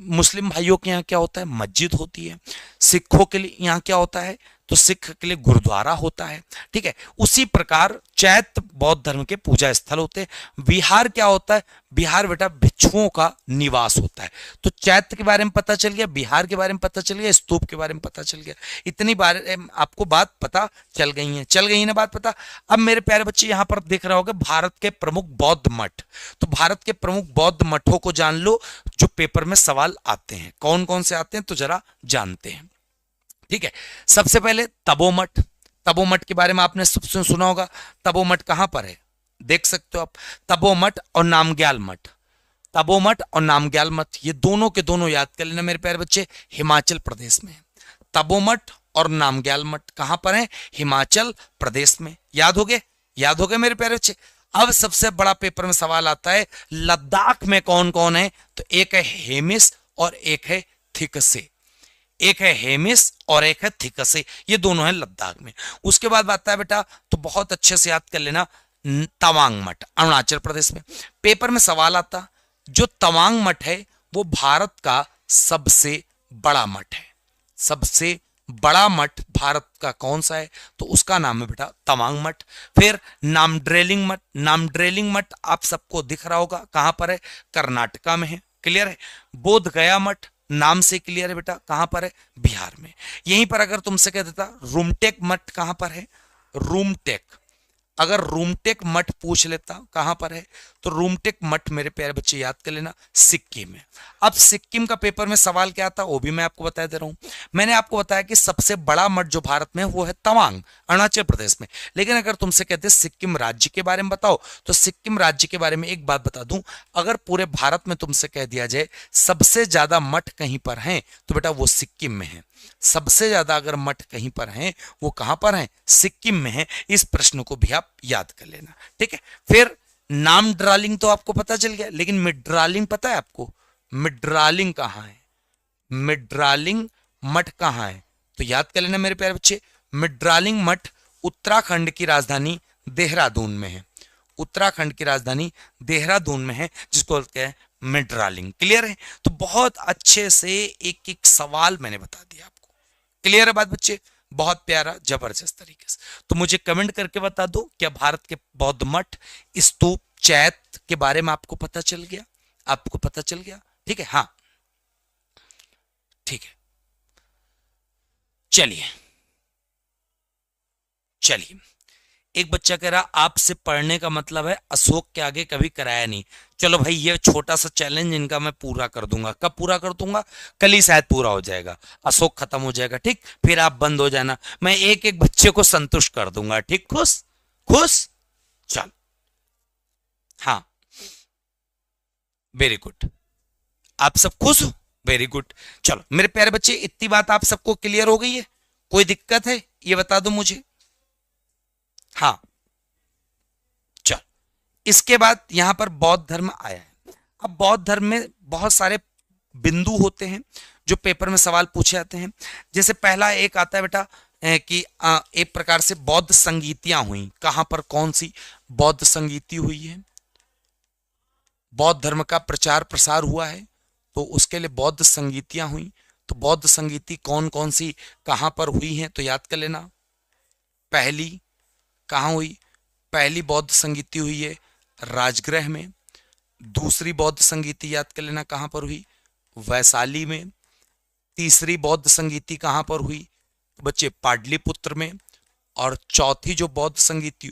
मुस्लिम भाइयों के यहाँ क्या होता है? मस्जिद होती है। सिखों के लिए यहाँ क्या होता है? तो सिख के लिए गुरुद्वारा होता है। ठीक है, उसी प्रकार चैत्य बौद्ध धर्म के पूजा स्थल होते हैं। विहार क्या होता है? विहार बेटा भिक्षुओं का निवास होता है। तो चैत्य के बारे में पता चल गया, विहार के बारे में पता चल गया, स्तूप के बारे में पता चल गया। इतनी बार आपको बात पता चल गई है, चल गई ना बात पता। अब मेरे प्यारे बच्चे यहां पर देख रहे होगे भारत के प्रमुख बौद्ध मठ। तो भारत के प्रमुख बौद्ध मठों को जान लो जो पेपर में सवाल आते हैं। कौन कौन से आते हैं तो जरा जानते हैं। ठीक है, सबसे पहले तपोमठ। तपोमठ के बारे में आपने सबसे सुना होगा। तपोमठ कहां पर है देख सकते हो आप, तपोमठ और नामग्याल मठ। तपोमठ और नामग्याल मठ ये दोनों के दोनों याद कर लेना मेरे प्यारे बच्चे, हिमाचल प्रदेश में। तपोमठ और नामग्याल मठ कहां पर है? हिमाचल प्रदेश में। याद हो गए? याद हो गए मेरे प्यारे बच्चे। अब सबसे बड़ा पेपर में सवाल आता है लद्दाख में कौन कौन है? तो एक है हेमिस और एक है थिकसे। एक है हेमिस और एक है थिकसे, ये दोनों है लद्दाख में। उसके बाद आता है बेटा, तो बहुत अच्छे से याद कर लेना, तवांग मठ अरुणाचल प्रदेश में। पेपर में सवाल आता, जो तवांग मठ है वो भारत का सबसे बड़ा मठ है। सबसे बड़ा मठ भारत का कौन सा है? तो उसका नाम है बेटा तवांग मठ। फिर नामड्रेलिंग मठ। नामड्रेलिंग मठ आप सबको दिख रहा होगा, कहां पर है? कर्नाटका में है। क्लियर है? बोध गया मठ नाम से क्लियर है बेटा, कहां पर है? बिहार में। यहीं पर अगर तुमसे कह देता रूमटेक मठ कहां पर है? रूमटेक, अगर रूमटेक मठ पूछ लेता कहां पर है तो रूमटेक मठ मेरे प्यारे बच्चे याद कर लेना सिक्किम में। अब सिक्किम का पेपर में सवाल क्या आता वो भी मैं आपको बता दे रहा हूं। मैंने आपको बताया कि सबसे बड़ा मठ जो भारत में है वो है तवांग अरुणाचल प्रदेश में। लेकिन अगर तुमसे कहते सिक्किम राज्य के बारे में बताओ तो सिक्किम राज्य के बारे में एक बात बता दूं, अगर पूरे भारत में तुमसे कह दिया जाए सबसे ज्यादा मठ कहीं पर है तो बेटा वो सिक्किम में है। सबसे ज्यादा अगर मठ कहीं पर हैं वो कहां पर हैं? सिक्किम में है। इस प्रश्न को भी आप याद कर लेना। ठीक है, फिर नामड्रालिंग तो आपको पता चल गया, लेकिन मिड्रालिंग पता है आपको? मिड्रालिंग कहां है? मिड्रालिंग मठ कहां है? तो याद कर लेना मेरे प्यारे बच्चे, मिड्रालिंग मठ उत्तराखंड की राजधानी देहरादून में है। उत्तराखंड की राजधानी देहरादून में है, जिसको बोलते हैं मिड्रालिंग। क्लियर है? तो बहुत अच्छे से एक एक सवाल मैंने बता दिया आपको। क्लियर है बात बच्चे? बहुत प्यारा, जबरदस्त तरीके से। तो मुझे कमेंट करके बता दो क्या भारत के बौद्ध मठ, स्तूप, चैत्य के बारे में आपको पता चल गया? आपको पता चल गया? ठीक है, हाँ ठीक है। चलिए चलिए, एक बच्चा कह रहा आपसे पढ़ने का मतलब है अशोक के आगे कभी कराया नहीं। चलो भाई, ये छोटा सा चैलेंज इनका मैं पूरा कर दूंगा। कब पूरा कर दूंगा? कल ही शायद पूरा हो जाएगा, अशोक खत्म हो जाएगा। ठीक, फिर आप बंद हो जाना, मैं एक एक बच्चे को संतुष्ट कर दूंगा। ठीक, खुश खुश? चल, हाँ, वेरी गुड, आप सब खुश हो, वेरी गुड। चलो मेरे प्यारे बच्चे, इतनी बात आप सबको क्लियर हो गई है? कोई दिक्कत है ये बता दो मुझे। हाँ, चल, इसके बाद यहां पर बौद्ध धर्म आया है। अब बौद्ध धर्म में बहुत सारे बिंदु होते हैं जो पेपर में सवाल पूछे जाते हैं। जैसे पहला एक आता है बेटा कि एक प्रकार से बौद्ध संगीतियां हुई। कहां पर कौन सी बौद्ध संगीति हुई है? बौद्ध धर्म का प्रचार प्रसार हुआ है तो उसके लिए बौद्ध संगीतियां हुई। तो बौद्ध संगीति कौन कौन सी कहां पर हुई हैं तो याद कर लेना। पहली कहां हुई? पहली बौद्ध संगीति हुई है राजगृह में। दूसरी बौद्ध संगीति याद कर लेना कहां पर हुई? वैशाली में। तीसरी बौद्ध संगीति कहां पर हुई बच्चे? पाटलिपुत्र में। और चौथी जो बौद्ध संगीति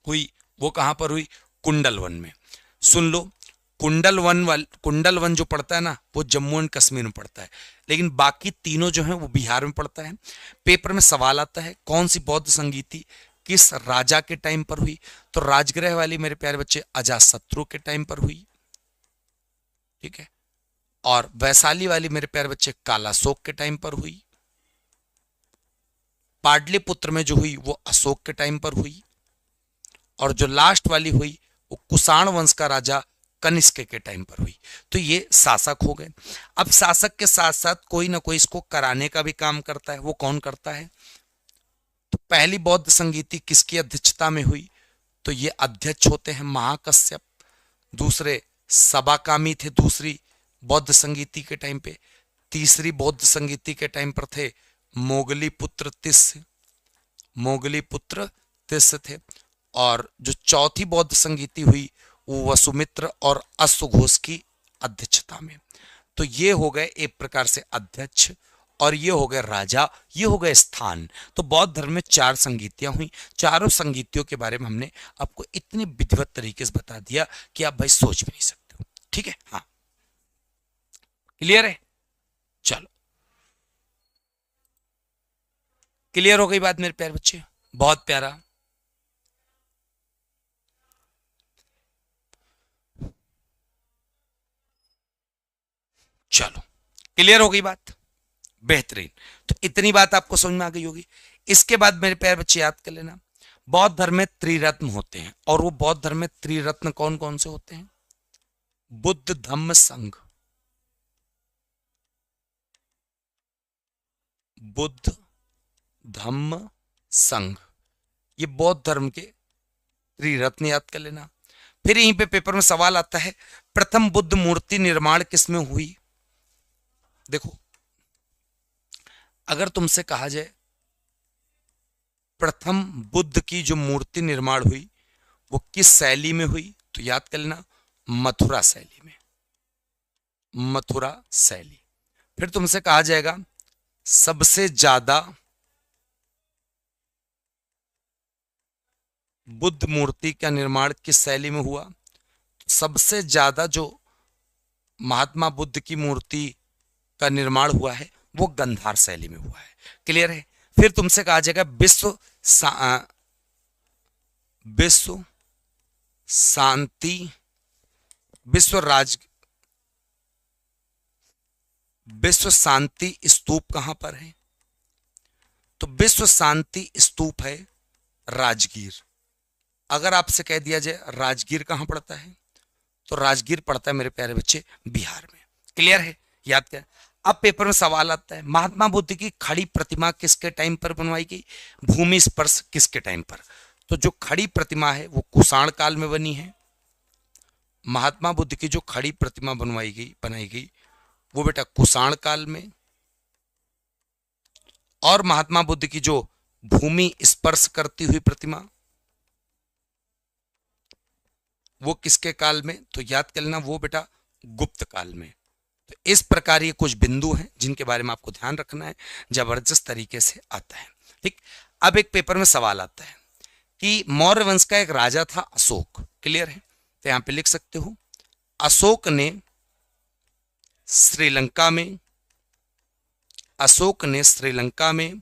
हुई वो कहां पर हुई? कुंडलवन में। सुन लो, कुंडलवन जो पड़ता है ना वो जम्मू एंड कश्मीर में पड़ता है, लेकिन बाकी तीनों जो है वो बिहार में पड़ता है। पेपर में सवाल आता है कौन सी बौद्ध संगीति किस राजा के टाइम पर हुई? तो राजगृह वाली मेरे प्यारे बच्चे अजातशत्रु के टाइम पर हुई। ठीक है। और वैशाली वाली मेरे प्यारे बच्चे कालाशोक के टाइम पर हुई। पाटलिपुत्र में जो हुई वो अशोक के टाइम पर हुई। और जो लास्ट वाली हुई वो कुषाण वंश का राजा कनिष्क के टाइम पर हुई। तो ये शासक हो गए। अब शासक के साथ साथ कोई ना कोई इसको कराने का भी काम करता है। वो कौन करता है? तो पहली बौद्ध संगीति किसकी अध्यक्षता में हुई? तो ये अध्यक्ष होते हैं महाकश्यप। दूसरे सबाकामी थे दूसरी बौद्ध संगीति के टाइम पे। तीसरी बौद्ध संगीति के टाइम पर थे मोगली पुत्र तिस्य। मोगली पुत्र तिस्य थे। और जो चौथी बौद्ध संगीति हुई वो वसुमित्र और अश्वघोष की अध्यक्षता में। तो ये हो गए एक प्रकार से अध्यक्ष, और ये हो गए राजा, ये हो गए स्थान। तो बौद्ध धर्म में 4 संगीतियां हुई। चारों संगीतियों के बारे में हमने आपको इतने विधिवत तरीके से बता दिया कि आप भाई सोच भी नहीं सकते हो। ठीक है, हाँ, क्लियर है? चलो, क्लियर हो गई बात मेरे प्यारे बच्चे? बहुत प्यारा। चलो, क्लियर हो गई बात? बेहतरीन। तो इतनी बात आपको समझ में आ गई होगी। इसके बाद मेरे प्यारे बच्चे याद कर लेना, बौद्ध धर्म में त्रिरत्न होते हैं। और वो बौद्ध धर्म में त्रिरत्न कौन कौन से होते हैं? बुद्ध धम्म संघ। बुद्ध धम्म संघ, ये बौद्ध धर्म के त्रिरत्न याद कर लेना। फिर यहीं पे पेपर में सवाल आता है प्रथम बुद्ध मूर्ति निर्माण किसमें हुई? देखो, अगर तुमसे कहा जाए प्रथम बुद्ध की जो मूर्ति निर्माण हुई वो किस शैली में हुई तो याद कर लेना मथुरा शैली में। मथुरा शैली। फिर तुमसे कहा जाएगा सबसे ज्यादा बुद्ध मूर्ति का निर्माण किस शैली में हुआ? सबसे ज्यादा जो महात्मा बुद्ध की मूर्ति का निर्माण हुआ है वो गंधार शैली में हुआ है। क्लियर है? फिर तुमसे कहा जाएगा विश्व शांति विश्व शांति स्तूप कहां पर है? तो विश्व शांति स्तूप है राजगीर। अगर आपसे कह दिया जाए राजगीर कहां पड़ता है तो राजगीर पड़ता है मेरे प्यारे बच्चे बिहार में। क्लियर है? याद कर। अब पेपर में सवाल आता है महात्मा बुद्ध की खड़ी प्रतिमा किसके टाइम पर बनवाई गई? भूमि स्पर्श किसके टाइम पर? तो जो खड़ी प्रतिमा है वो कुषाण काल में बनी है। महात्मा बुद्ध की जो खड़ी प्रतिमा बनाई गई वो बेटा कुषाण काल में। और महात्मा बुद्ध की जो भूमि स्पर्श करती हुई प्रतिमा वो किसके काल में? तो याद कर लेना वो बेटा गुप्त काल में। तो इस प्रकार ये कुछ बिंदु हैं जिनके बारे में आपको ध्यान रखना है, जबरदस्त तरीके से आता है। ठीक, अब एक पेपर में सवाल आता है कि मौर्य वंश का एक राजा था अशोक, क्लियर है, तो यहां पे लिख सकते हो अशोक ने श्रीलंका में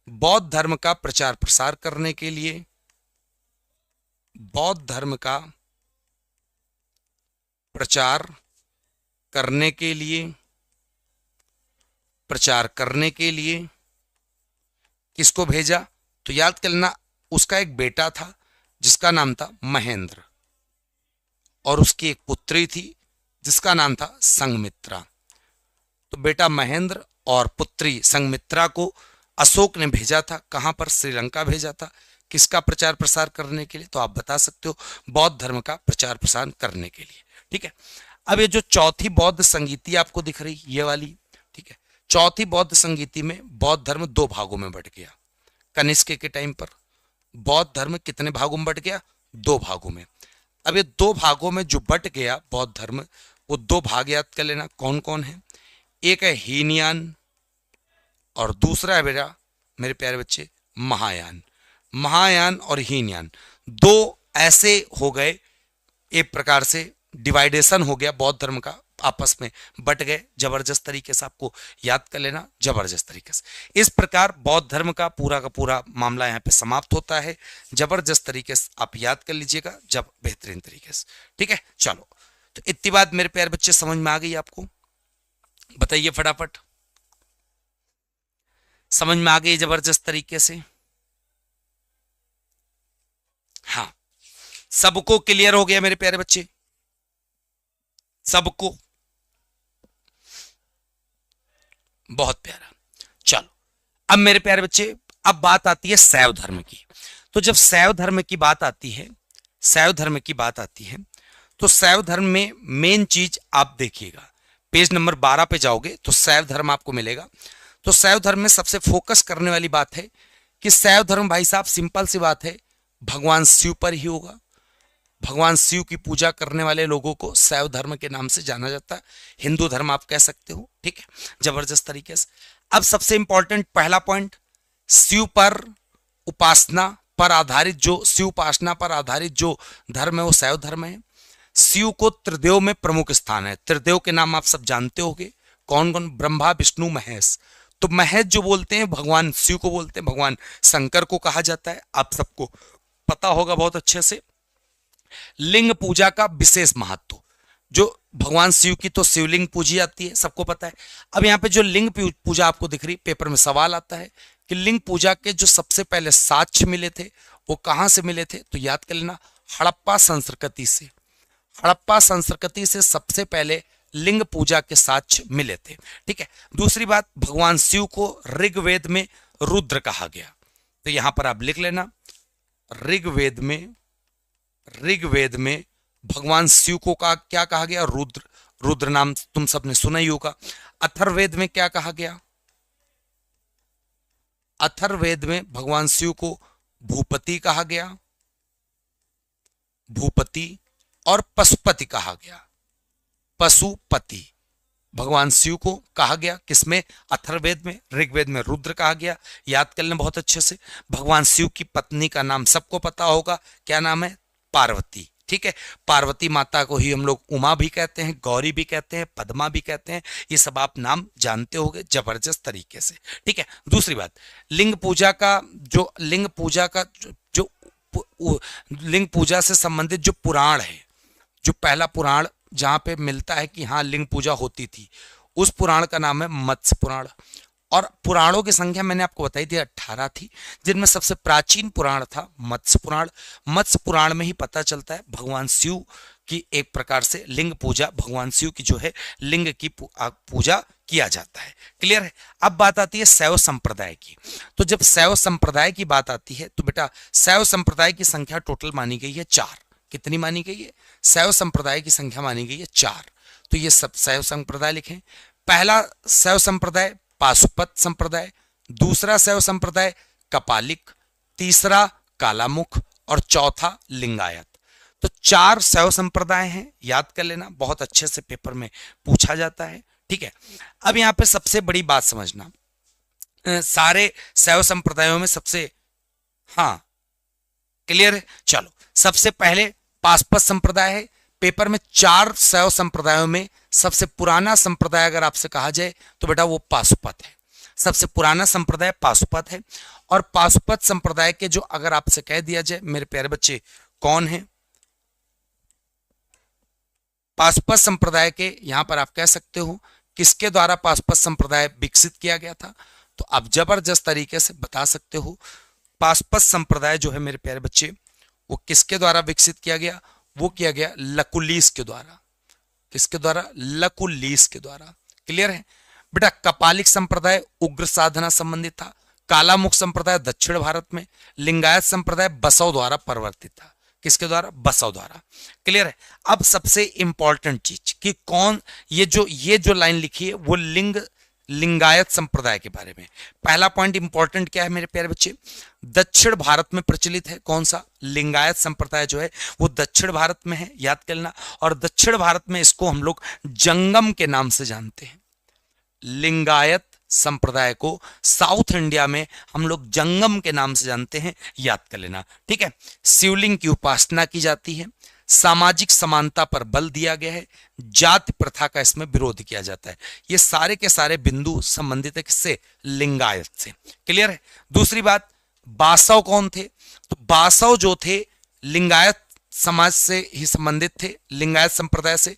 बौद्ध धर्म का प्रचार प्रसार करने के लिए किसको भेजा? तो याद कर लेना, उसका एक बेटा था जिसका नाम था महेंद्र और उसकी एक पुत्री थी जिसका नाम था संघमित्रा। तो बेटा महेंद्र और पुत्री संघमित्रा को अशोक ने भेजा था, कहां पर? श्रीलंका भेजा था। किसका प्रचार प्रसार करने के लिए? तो आप बता सकते हो बौद्ध धर्म का प्रचार प्रसार करने के लिए, ठीक है। अब ये जो चौथी बौद्ध संगीति आपको दिख रही, ये वाली, ठीक है, चौथी बौद्ध संगीति में बौद्ध धर्म दो भागों में बट गया। कनिष्क के टाइम पर बौद्ध धर्म कितने भागों में बट गया? दो भागों में। अब ये दो भागों में जो बट गया बौद्ध धर्म, वो दो भाग याद कर लेना कौन कौन है। एक है हीनयान और दूसरा है बेटा मेरे प्यारे बच्चे महायान। महायान और हीनयान दो ऐसे हो गए, एक प्रकार से डिवाइडेशन हो गया बौद्ध धर्म का, आपस में बट गए जबरदस्त तरीके से। आपको याद कर लेना जबरदस्त तरीके से। इस प्रकार बौद्ध धर्म का पूरा मामला यहाँ पे समाप्त होता है जबरदस्त तरीके से। आप याद कर लीजिएगा जब बेहतरीन तरीके से, ठीक है। चलो, तो इतनी बात मेरे प्यारे बच्चे समझ में आ गई आपको? बताइए फटाफट, समझ में आ गई जबरदस्त तरीके से? हाँ, सबको क्लियर हो गया मेरे प्यारे बच्चे? सबको? बहुत प्यारा। चलो, अब मेरे प्यारे बच्चे, अब बात आती है शैव धर्म की। तो जब शैव धर्म की बात आती है, तो शैव धर्म में मेन चीज आप देखिएगा, पेज नंबर 12 पे जाओगे तो शैव धर्म आपको मिलेगा। तो शैव धर्म में सबसे फोकस करने वाली बात है कि शैव धर्म भाई साहब सिंपल सी बात है, भगवान शिव पर ही होगा। भगवान शिव की पूजा करने वाले लोगों को शैव धर्म के नाम से जाना जाता है। हिंदू धर्म आप कह सकते हो, ठीक है, जबरदस्त तरीके से। अब सबसे इंपॉर्टेंट पहला पॉइंट, शिव पर उपासना पर आधारित जो धर्म है वो शैव धर्म है। शिव को त्रिदेव में प्रमुख स्थान है। त्रिदेव के नाम आप सब जानते होंगे, कौन कौन? ब्रह्मा विष्णु महेश। तो महेश जो बोलते हैं भगवान शिव को बोलते हैं, भगवान शंकर को कहा जाता है, आप सबको पता होगा बहुत अच्छे से। लिंग पूजा का विशेष महत्व, जो भगवान शिव की तो शिवलिंग पूजी जाती है, सबको पता है। अब यहाँ पे जो लिंग पूजा आपको दिख रही, पेपर में सवाल आता है कि लिंग पूजा के जो सबसे पहले साक्ष्य मिले थे वो कहां से मिले थे? तो याद कर लेना, हड़प्पा संस्कृति से। हड़प्पा संस्कृति से सबसे पहले लिंग पूजा के साक्ष्य मिले थे, ठीक है। दूसरी बात, भगवान शिव को ऋग्वेद में रुद्र कहा गया। तो यहां पर आप लिख लेना, ऋग्वेद में भगवान शिव को क्या कहा गया? रुद्र। रुद्र नाम तुम सबने सुना ही होगा। अथर्ववेद में क्या कहा गया? अथर्ववेद में भगवान शिव को भूपति कहा गया, भूपति, और पशुपति कहा गया, पशुपति। भगवान शिव को कहा गया किसमें? अथर्ववेद में। ऋग्वेद में रुद्र कहा गया, याद कर लें बहुत अच्छे से। भगवान शिव की पत्नी का नाम सबको पता होगा, क्या नाम है? पार्वती, ठीक है। पार्वती माता को ही हम लोग उमा भी कहते हैं, गौरी भी कहते हैं, पद्मा भी कहते हैं, ये सब आप नाम जानते होंगे जबरदस्त तरीके से, ठीक है। दूसरी बात, लिंग पूजा से संबंधित जो पुराण है, जो पहला पुराण जहां पे मिलता है कि हाँ लिंग पूजा होती थी, उस पुराण का नाम है मत्स्य पुराण। और पुराणों की संख्या मैंने आपको बताई थी 18 थी, जिनमें सबसे प्राचीन पुराण था मत्स्य पुराण। मत्स्य पुराण में ही पता चलता है भगवान शिव की एक प्रकार से लिंग पूजा, भगवान शिव की जो है लिंग की पूजा किया जाता है, क्लियर है। अब बात आती है शैव संप्रदाय की। तो जब शैव संप्रदाय की बात आती है तो बेटा शैव संप्रदाय की संख्या टोटल मानी गई है 4। कितनी मानी गई है? शैव संप्रदाय की संख्या मानी गई है 4। तो ये सब शैव संप्रदाय लिखें। पहला शैव संप्रदाय पाशुपत संप्रदाय, दूसरा शैव संप्रदाय कपालिक, तीसरा कालामुख और चौथा लिंगायत। तो 4 शैव संप्रदाय हैं, याद कर लेना, बहुत अच्छे से पेपर में पूछा जाता है, ठीक है। अब यहां पे सबसे बड़ी बात समझना, सारे शैव संप्रदायों में सबसे हाँ, क्लियर है। चलो, सबसे पहले पाशुपत संप्रदाय है। पेपर में 4 शैव संप्रदायों में सबसे पुराना संप्रदाय अगर आपसे कहा जाए तो बेटा वो पाशुपत है। सबसे पुराना संप्रदाय पाशुपत है। और पाशुपत संप्रदाय के जो अगर आपसे कह दिया जाए मेरे प्यारे बच्चे कौन है, पाशुपत संप्रदाय के यहां पर आप कह सकते हो किसके द्वारा पाशुपत संप्रदाय विकसित किया गया था, तो आप जबरदस्त तरीके से बता सकते हो पाशुपत संप्रदाय जो है मेरे प्यारे बच्चे वो किसके द्वारा विकसित किया गया, वो किया गया लकुलीस के द्वारा। किसके द्वारा? लकुलीस के द्वारा। क्लियर है बेटा। कपालिक संप्रदाय उग्र साधना संबंधित था। कालामुख संप्रदाय दक्षिण भारत में। लिंगायत संप्रदाय बसव द्वारा परिवर्तित था। किसके द्वारा? बसव द्वारा। क्लियर है। अब सबसे इंपॉर्टेंट चीज कि कौन ये जो लाइन लिखी है वो लिंगायत संप्रदाय के बारे में। पहला पॉइंट इंपॉर्टेंट क्या है मेरे प्यारे बच्चे? दक्षिण भारत में प्रचलित है। कौन सा? लिंगायत संप्रदाय जो है वो दक्षिण भारत में है, याद कर लेना। और दक्षिण भारत में इसको हम लोग जंगम के नाम से जानते हैं। लिंगायत संप्रदाय को साउथ इंडिया में हम लोग जंगम के नाम से जानते हैं, याद कर लेना। ठीक है। शिवलिंग की उपासना की जाती है। सामाजिक समानता पर बल दिया गया है। जाति प्रथा का इसमें विरोध किया जाता है। ये सारे के सारे बिंदु संबंधित है किससे? लिंगायत से। क्लियर है। दूसरी बात, बासव कौन थे? तो बासव जो थे लिंगायत समाज से ही संबंधित थे, लिंगायत संप्रदाय से।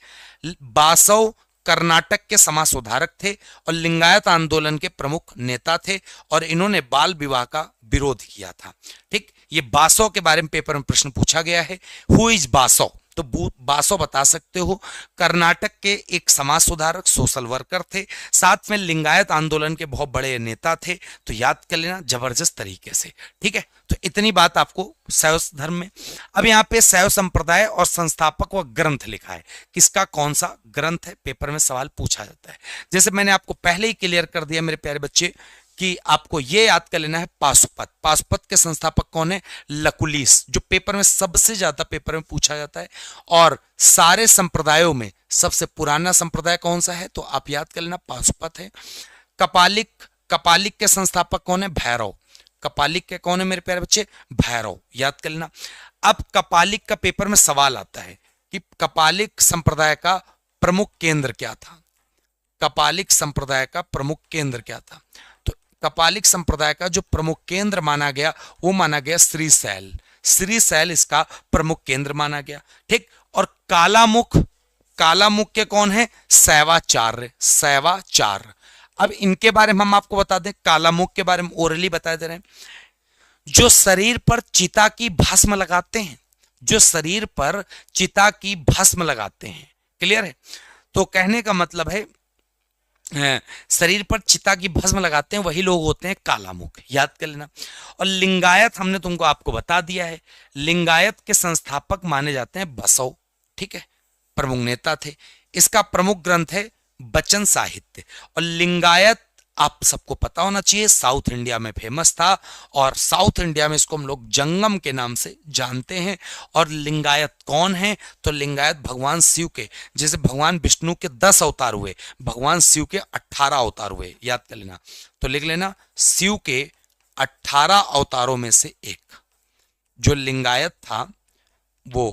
बासव कर्नाटक के समाज सुधारक थे और लिंगायत आंदोलन के प्रमुख नेता थे और इन्होंने बाल विवाह का विरोध किया था। ठीक, ये बासव के बारे में पेपर में प्रश्न पूछा गया है। Who is Basav? तो बासव बता सकते हो कर्नाटक के एक समाज सुधारक सोशल वर्कर थे, साथ में लिंगायत आंदोलन के बहुत बड़े नेता थे। तो याद कर लेना जबरदस्त तरीके से। ठीक है, तो इतनी बात आपको शैव धर्म में। अब यहाँ पे शैव संप्रदाय और संस्थापक व ग्रंथ लिखा है। किसका कौन सा ग्रंथ है, पेपर में सवाल पूछा जाता है। जैसे मैंने आपको पहले ही क्लियर कर दिया मेरे प्यारे बच्चे कि आपको यह याद कर लेना है पाशुपत। पाशुपत के संस्थापक कौन है? लकुलीस, जो पेपर में सबसे ज्यादा पेपर में पूछा जाता है। और सारे संप्रदायों में सबसे पुराना संप्रदाय कौन सा है? तो आप याद कर लेना पाशुपत है। कपालिक के संस्थापक कौन है? भैरव। कपालिक के कौन है मेरे प्यारे बच्चे? भैरव, याद कर लेना। अब कपालिक का पेपर में सवाल आता है कि कपालिक संप्रदाय का प्रमुख केंद्र क्या था? कपालिक संप्रदाय का प्रमुख केंद्र क्या था? तो कपालिक संप्रदाय का जो प्रमुख केंद्र माना गया वो माना गया श्रीशैल। श्रीशैल इसका प्रमुख केंद्र माना गया। ठीक। और कालामुख के कौन है? शैवाचार्य। शैवाचार्य। अब इनके बारे में हम आपको बता दें, कालामुख के बारे में ओरली बता दे रहे हैं। जो शरीर पर चिता की भस्म लगाते हैं, जो शरीर पर चिता की भस्म लगाते हैं। क्लियर है। तो कहने का मतलब है शरीर पर चिता की भस्म लगाते हैं वही लोग होते हैं कालामुख, याद कर लेना। और लिंगायत हमने तुमको आपको बता दिया है, लिंगायत के संस्थापक माने जाते हैं बसव। ठीक है, प्रमुख नेता थे। इसका प्रमुख ग्रंथ है बचन साहित्य। और लिंगायत आप सबको पता होना चाहिए साउथ इंडिया में फेमस था और साउथ इंडिया में इसको हम लोग जंगम के नाम से जानते हैं। और लिंगायत कौन है? तो लिंगायत भगवान शिव के, जैसे भगवान विष्णु के 10 अवतार हुए, भगवान शिव के 18 अवतार हुए, याद कर लेना। तो लिख लेना शिव के 18 अवतारों में से एक जो लिंगायत था वो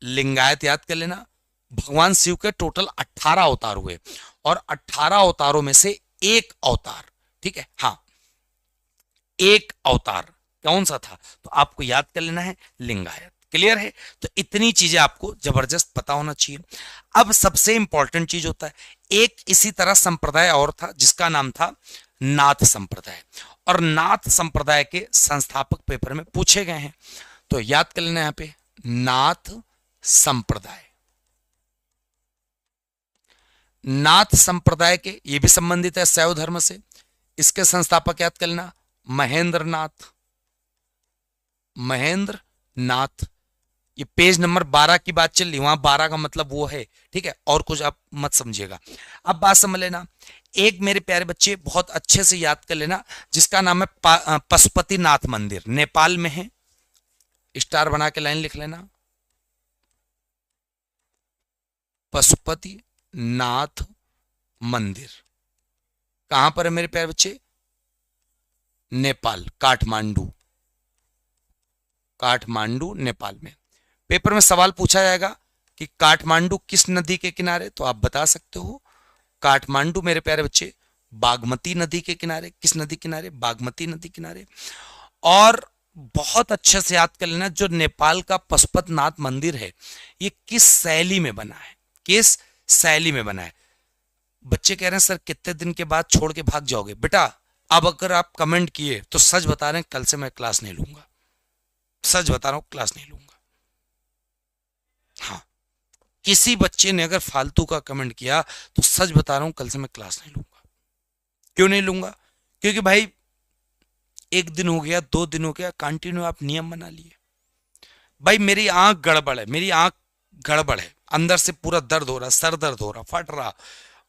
लिंगायत, याद कर लेना। भगवान शिव के टोटल 18 अवतार हुए और 18 अवतारों में से एक अवतार, ठीक है, हाँ, एक अवतार कौन सा था? तो आपको याद कर लेना है लिंगायत। क्लियर है। तो इतनी चीजें आपको जबरदस्त पता होना चाहिए। अब सबसे इंपॉर्टेंट चीज होता है, एक इसी तरह संप्रदाय और था जिसका नाम था नाथ संप्रदाय। और नाथ संप्रदाय के संस्थापक पेपर में पूछे गए हैं। तो याद कर लेना यहां पे नाथ संप्रदाय। नाथ संप्रदाय के ये भी संबंधित है शैव धर्म से। इसके संस्थापक याद कर लेना महेंद्र नाथ। महेंद्र नाथ। ये पेज नंबर 12 की बात चल रही, वहां 12 का मतलब वो है, ठीक है, और कुछ आप मत समझिएगा। अब बात समझ लेना, एक मेरे प्यारे बच्चे बहुत अच्छे से याद कर लेना जिसका नाम है पशुपतिनाथ मंदिर, नेपाल में है। स्टार बना के लाइन लिख लेना, पशुपतिनाथ मंदिर कहां पर है मेरे प्यारे बच्चे? नेपाल, काठमांडू, काठमांडू नेपाल में। पेपर में सवाल पूछा जाएगा कि काठमांडू किस नदी के किनारे, तो आप बता सकते हो काठमांडू मेरे प्यारे बच्चे बागमती नदी के किनारे। किस नदी किनारे? बागमती नदी किनारे। और बहुत अच्छे से याद कर लेना, जो नेपाल का पशुपतिनाथ मंदिर है ये किस शैली में बना है, किस शैली में बना है। बच्चे कह रहे हैं सर कितने दिन के बाद छोड़ के भाग जाओगे? बेटा अब अगर आप कमेंट किए तो सच बता रहे हैं कल से मैं क्लास नहीं लूंगा, सच बता रहा हूं क्लास नहीं लूंगा। हाँ, किसी बच्चे ने अगर फालतू का कमेंट किया तो सच बता रहा हूं कल से मैं क्लास नहीं लूंगा। क्यों नहीं लूंगा? क्योंकि भाई एक दिन हो गया, 2 दिन हो गया, कंटिन्यू आप नियम बना लिए। भाई मेरी आंख गड़बड़ है, मेरी आंख गड़बड़ है, अंदर से पूरा दर्द हो रहा, सर दर्द हो रहा, फट रहा,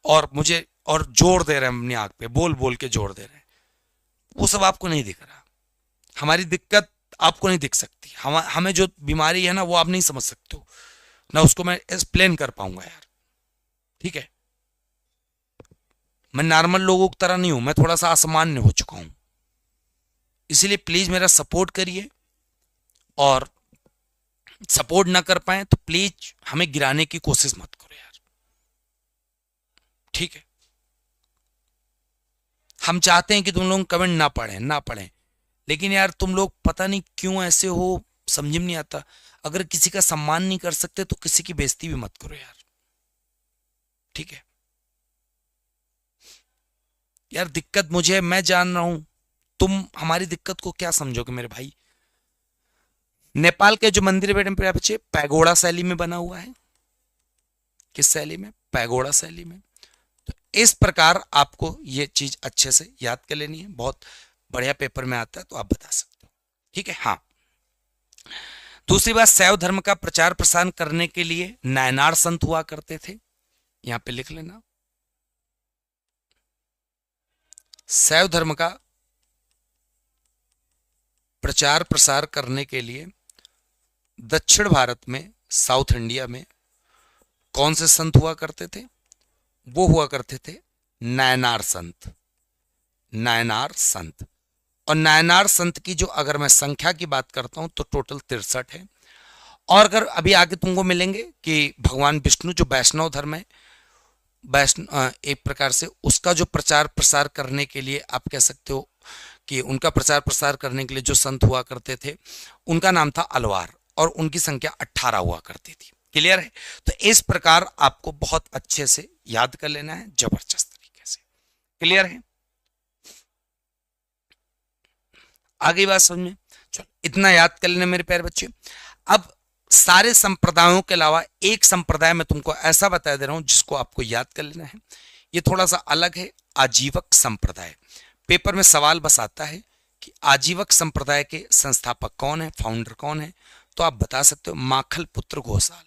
और मुझे और जोर दे रहे हैं अपनी आंख पे, बोल बोल के जोर दे रहे हैं। वो सब आपको नहीं दिख रहा। हमारी दिक्कत आपको नहीं दिख सकती। हमें जो बीमारी है ना वो आप नहीं समझ सकते हो ना, उसको मैं एक्सप्लेन कर पाऊंगा यार। ठीक है, मैं नॉर्मल लोगों की तरह नहीं हूं, मैं थोड़ा सा असामान्य हो चुका हूं। इसीलिए प्लीज मेरा सपोर्ट करिए, और सपोर्ट ना कर पाए तो प्लीज हमें गिराने की कोशिश मत करो यार। ठीक है, हम चाहते हैं कि तुम लोग कमेंट ना पढ़ें, लेकिन यार तुम लोग पता नहीं क्यों ऐसे हो, समझ में नहीं आता। अगर किसी का सम्मान नहीं कर सकते तो किसी की बेइज्जती भी मत करो यार। ठीक है यार, दिक्कत मुझे है, मैं जान रहा हूं, तुम हमारी दिक्कत को क्या समझोगे मेरे भाई। नेपाल के जो मंदिर है बच्चे पैगोडा शैली में बना हुआ है। किस शैली में? पैगोडा शैली में। तो इस प्रकार आपको ये चीज अच्छे से याद कर लेनी है, बहुत बढ़िया पेपर में आता है तो आप बता सकते हो। ठीक है। हाँ, दूसरी बात, शैव धर्म का प्रचार प्रसार करने के लिए नायनार संत हुआ करते थे। यहां पे लिख लेना, शैव धर्म का प्रचार प्रसार करने के लिए दक्षिण भारत में, साउथ इंडिया में कौन से संत हुआ करते थे? वो हुआ करते थे नायनार संत। नायनार संत। और नायनार संत की जो अगर मैं संख्या की बात करता हूं तो टोटल 63 है। और अगर अभी आगे तुमको मिलेंगे कि भगवान विष्णु जो वैष्णव धर्म है, वैष्णव एक प्रकार से उसका जो प्रचार प्रसार करने के लिए आप कह सकते हो कि उनका प्रचार प्रसार करने के लिए जो संत हुआ करते थे उनका नाम था अलवार, और उनकी संख्या 18 हुआ करती थी। क्लियर है? तो इस प्रकार आपको बहुत अच्छे से याद कर लेना है, जबरदस्त तरीके से। क्लियर है? आगे बात समझ में? चलो इतना याद कर लेना मेरे प्यारे बच्चे। अब सारे संप्रदायों के अलावा एक संप्रदाय में तुमको ऐसा बता दे रहा हूं जिसको आपको याद कर लेना है। ये थोड़ा सा अलग है, आजीवक संप्रदाय। पेपर में सवाल बस आता है कि आजीवक संप्रदाय के संस्थापक कौन है, फाउंडर कौन है, तो आप बता सकते हो माखल पुत्र घोषाल।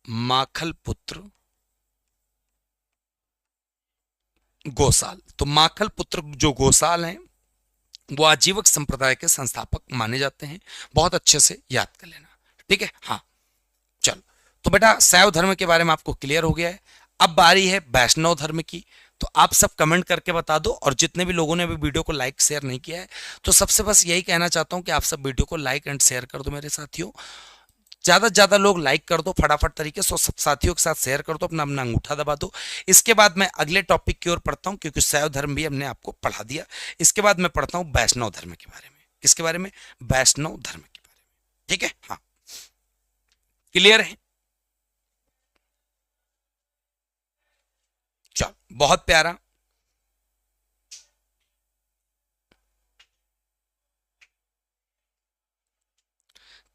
माखल पुत्र घोषाल। तो माखल पुत्र जो घोषाल हैं वो आजीवक संप्रदाय के संस्थापक माने जाते हैं। बहुत अच्छे से याद कर लेना। ठीक है। हाँ चलो, तो बेटा शैव धर्म के बारे में आपको क्लियर हो गया है। अब बारी है वैष्णव धर्म की। तो आप सब कमेंट करके बता दो, और जितने भी लोगों ने अभी वीडियो को लाइक शेयर नहीं किया है तो सबसे बस यही कहना चाहता हूं कि आप सब वीडियो को लाइक एंड शेयर कर दो मेरे साथियों। ज्यादा से ज्यादा लोग लाइक कर दो फटाफट तरीके से, सब साथियों के साथ शेयर कर दो, अपना अपना अंगूठा दबा दो। इसके बाद मैं अगले टॉपिक की ओर पढ़ता हूं, क्योंकि शैव धर्म भी हमने आपको पढ़ा दिया। इसके बाद मैं पढ़ता हूं वैष्णव धर्म के बारे में। किसके बारे में? वैष्णव धर्म के बारे में। ठीक है। हाँ क्लियर है? चलो बहुत प्यारा।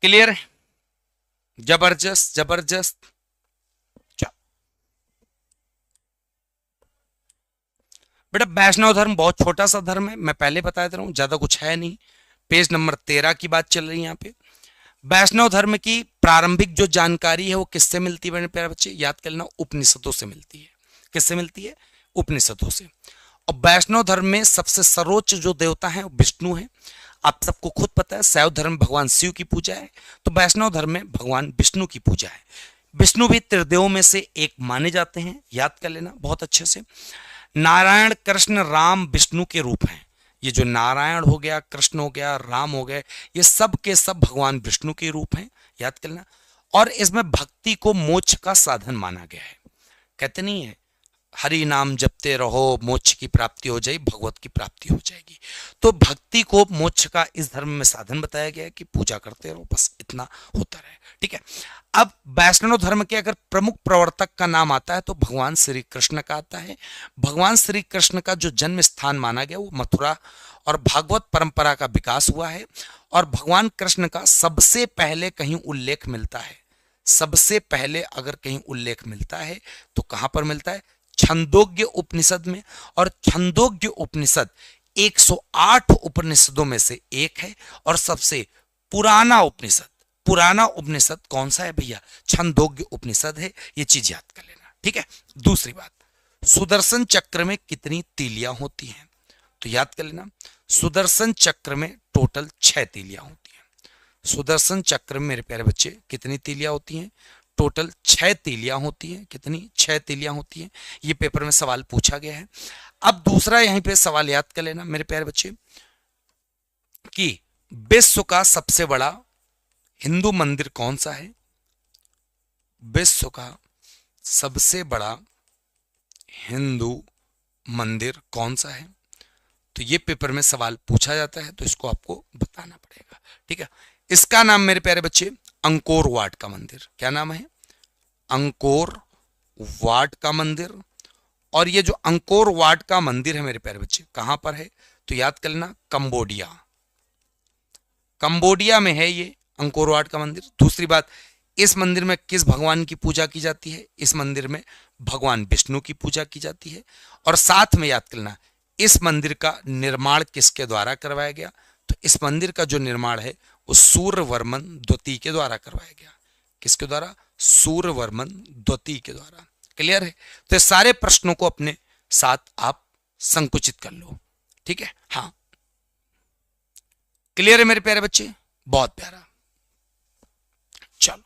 क्लियर है? जबरदस्त जबरदस्त। चलो बेटा वैष्णव धर्म बहुत छोटा सा धर्म है, मैं पहले बता दे रहा हूं, ज्यादा कुछ है नहीं। पेज नंबर 13 की बात चल रही है यहाँ पे। वैष्णव धर्म की प्रारंभिक जो जानकारी है वो किससे मिलती है मेरे प्यारे बच्चे? याद कर लेना, उपनिषदों से मिलती है। किससे मिलती है? उपनिषदों से। और वैष्णव धर्म में सबसे सर्वोच्च जो देवता है वो विष्णु है। आप सबको खुद पता है शैव धर्म भगवान शिव की पूजा है, तो वैष्णव धर्म में भगवान विष्णु की पूजा है। विष्णु भी त्रिदेवों में से एक माने जाते हैं, याद कर लेना बहुत अच्छे से। नारायण, कृष्ण, राम, विष्णु के रूप हैं, ये जो नारायण हो गया, कृष्ण हो गया, राम हो गए, ये सब के सब भगवान विष्णु के रूप हैं, याद कर लेना। और इसमें भक्ति को मोक्ष का साधन माना गया है। कहते नहीं है हरि नाम जपते रहो मोक्ष की प्राप्ति हो जाएगी, भगवत की प्राप्ति हो जाएगी। तो भक्ति को मोक्ष का इस धर्म में साधन बताया गया है कि पूजा करते रहो, बस इतना होता रहे। ठीक है। अब वैष्णव धर्म के अगर प्रमुख प्रवर्तक का नाम आता है तो भगवान श्री कृष्ण का आता है। भगवान श्री कृष्ण का जो जन्म स्थान माना गया वो मथुरा और भागवत परंपरा का विकास हुआ है। और भगवान कृष्ण का सबसे पहले कहीं उल्लेख मिलता है, सबसे पहले अगर कहीं उल्लेख मिलता है तो कहां पर मिलता है? छंदोग्य उपनिषद में। और छंदोग्य उपनिषद 108 उपनिषदों में से एक है और सबसे पुराना उपनिषद। पुराना उपनिषद कौन सा है भैया? छंदोग्य उपनिषद है, ये चीज याद कर लेना। ठीक है। दूसरी बात, सुदर्शन चक्र में कितनी तीलियां होती हैं? तो याद कर लेना, सुदर्शन चक्र में टोटल 6 तीलियां होती हैं। सुदर्शन चक्र में मेरे प्यारे बच्चे कितनी तीलियां होती हैं? टोटल 6 तीलियां होती हैं। कितनी? 6 तीलियां होती हैं। ये पेपर में सवाल पूछा गया है। अब दूसरा यहीं पे सवाल याद कर लेना मेरे प्यारे बच्चे कि विश्व का सबसे बड़ा हिंदू मंदिर कौन सा है? विश्व का सबसे बड़ा हिंदू मंदिर कौन सा है? तो ये पेपर में सवाल पूछा जाता है, तो इसको आपको बताना पड़ेगा। ठीक है। इसका नाम मेरे प्यारे बच्चे अंकोर वाट का मंदिर। क्या नाम है? अंकोर वाट का मंदिर। और ये जो अंकोर वाट का मंदिर है मेरे प्यारे बच्चे कहां पर है? तो याद कर लेना, कंबोडिया। कंबोडिया में है ये अंकोर वाट का मंदिर। दूसरी बात, इस मंदिर में किस भगवान की पूजा की जाती है? इस मंदिर में भगवान विष्णु की पूजा की जाती है। और साथ में याद करना, इस मंदिर का निर्माण किसके द्वारा करवाया गया? तो इस मंदिर का जो निर्माण है वो सूर्यवर्मन द्वितीय के द्वारा करवाया गया। किसके द्वारा? सूर्यवर्मन द्वितीय के द्वारा। क्लियर है? तो सारे प्रश्नों को अपने साथ आप संकुचित कर लो। ठीक है। हाँ, क्लियर है मेरे प्यारे बच्चे? बहुत प्यारा। चलो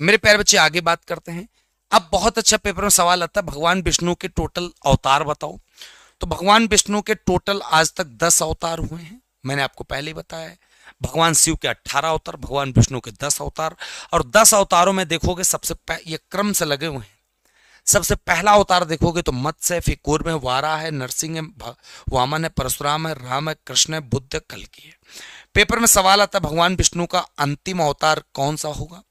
मेरे प्यारे बच्चे आगे बात करते हैं। अब बहुत अच्छा पेपर में सवाल आता है, भगवान विष्णु के टोटल अवतार बताओ। तो भगवान विष्णु के टोटल आज तक 10 अवतार हुए हैं, मैंने आपको पहले ही बताया है। भगवान शिव के 18 अवतार, भगवान विष्णु के 10 अवतार। और 10 अवतारों में देखोगे सबसे ये क्रम से लगे हुए हैं। सबसे पहला अवतार देखोगे तो मत्स्य है, फिर कूर्म है, वारा है, नरसिंह है, वामन है, परशुराम है, राम है, कृष्ण है, बुद्ध है, कल्कि है। पेपर में सवाल आता है भगवान विष्णु का अंतिम अवतार कौन सा होगा?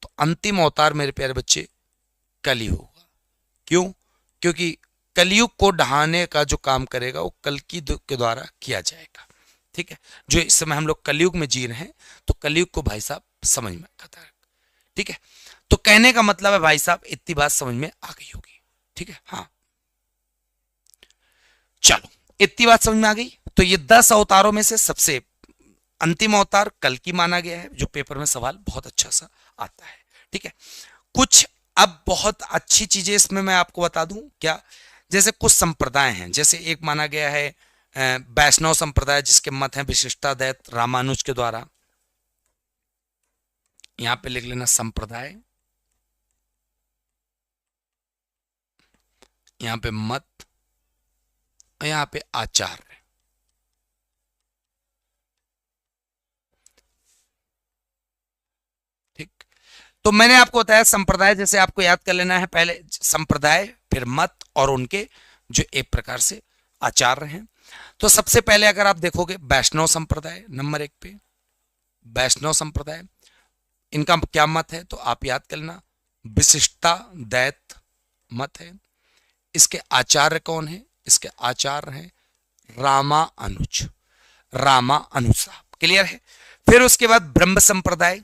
तो अंतिम अवतार मेरे प्यारे बच्चे कलयुग होगा। क्यों? क्योंकि कलयुग को ढहाने का जो काम करेगा वो कल्कि के द्वारा किया जाएगा। ठीक है। जो इस समय हम लोग कलयुग में जी रहे हैं, तो कलयुग को भाई साहब समझ में आता है। ठीक है। तो कहने का मतलब है भाई साहब इतनी बात समझ में आ गई होगी। ठीक है। हाँ, चलो इतनी बात समझ में आ गई। तो ये 10 अवतारों में से सबसे अंतिम अवतार कल्कि माना गया है, जो पेपर में सवाल बहुत अच्छा सा आता है। ठीक है। कुछ अब बहुत अच्छी चीजें इसमें मैं आपको बता दूं क्या? जैसे कुछ संप्रदाय हैं, जैसे एक माना गया है वैष्णव संप्रदाय, जिसके मत हैं विशिष्टाद्वैत रामानुज के द्वारा। यहां पे लिख लेना संप्रदाय, यहां पे मत, यहां पे आचार्य। ठीक। तो मैंने आपको बताया संप्रदाय, जैसे आपको याद कर लेना है, पहले संप्रदाय, फिर मत, और उनके जो एक प्रकार से आचार्य हैं। तो सबसे पहले अगर आप देखोगे वैष्णव संप्रदाय नंबर 1 पे, वैष्णव संप्रदाय, इनका क्या मत है? तो आप याद कर लेना विशिष्टाद्वैत मत है। इसके आचार्य कौन है? इसके आचार्य हैं रामानुज, रामानुज साहब। क्लियर है? फिर उसके बाद ब्रह्म संप्रदाय,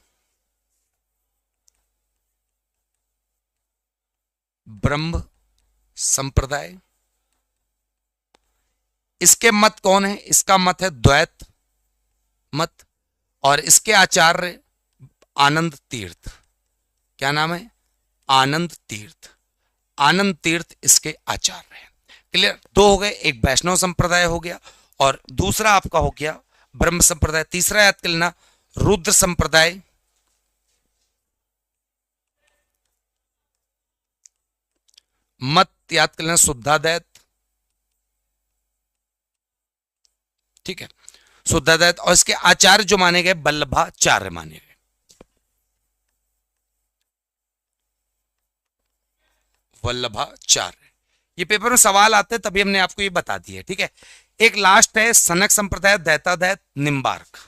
ब्रह्म संप्रदाय, इसके मत कौन है? इसका मत है द्वैत मत। और इसके आचार्य आनंद तीर्थ। क्या नाम है? आनंद तीर्थ। आनंद तीर्थ इसके आचार्य हैं। क्लियर? 2 हो गए, एक वैष्णव संप्रदाय हो गया और दूसरा आपका हो गया ब्रह्म संप्रदाय। तीसरा याद कर लेना रुद्र संप्रदाय, मत याद कर लेना शुद्धाद्वैत, ठीक है। सो दत्तात्रेय, और इसके आचार्य जो माने गए वल्लभाचार्य माने गए। वल्लभाचार्य, ये पेपर में सवाल आते हैं तभी हमने आपको ये बता दिया, ठीक है। एक लास्ट है सनक संप्रदाय, दैतादैत, निम्बार्क।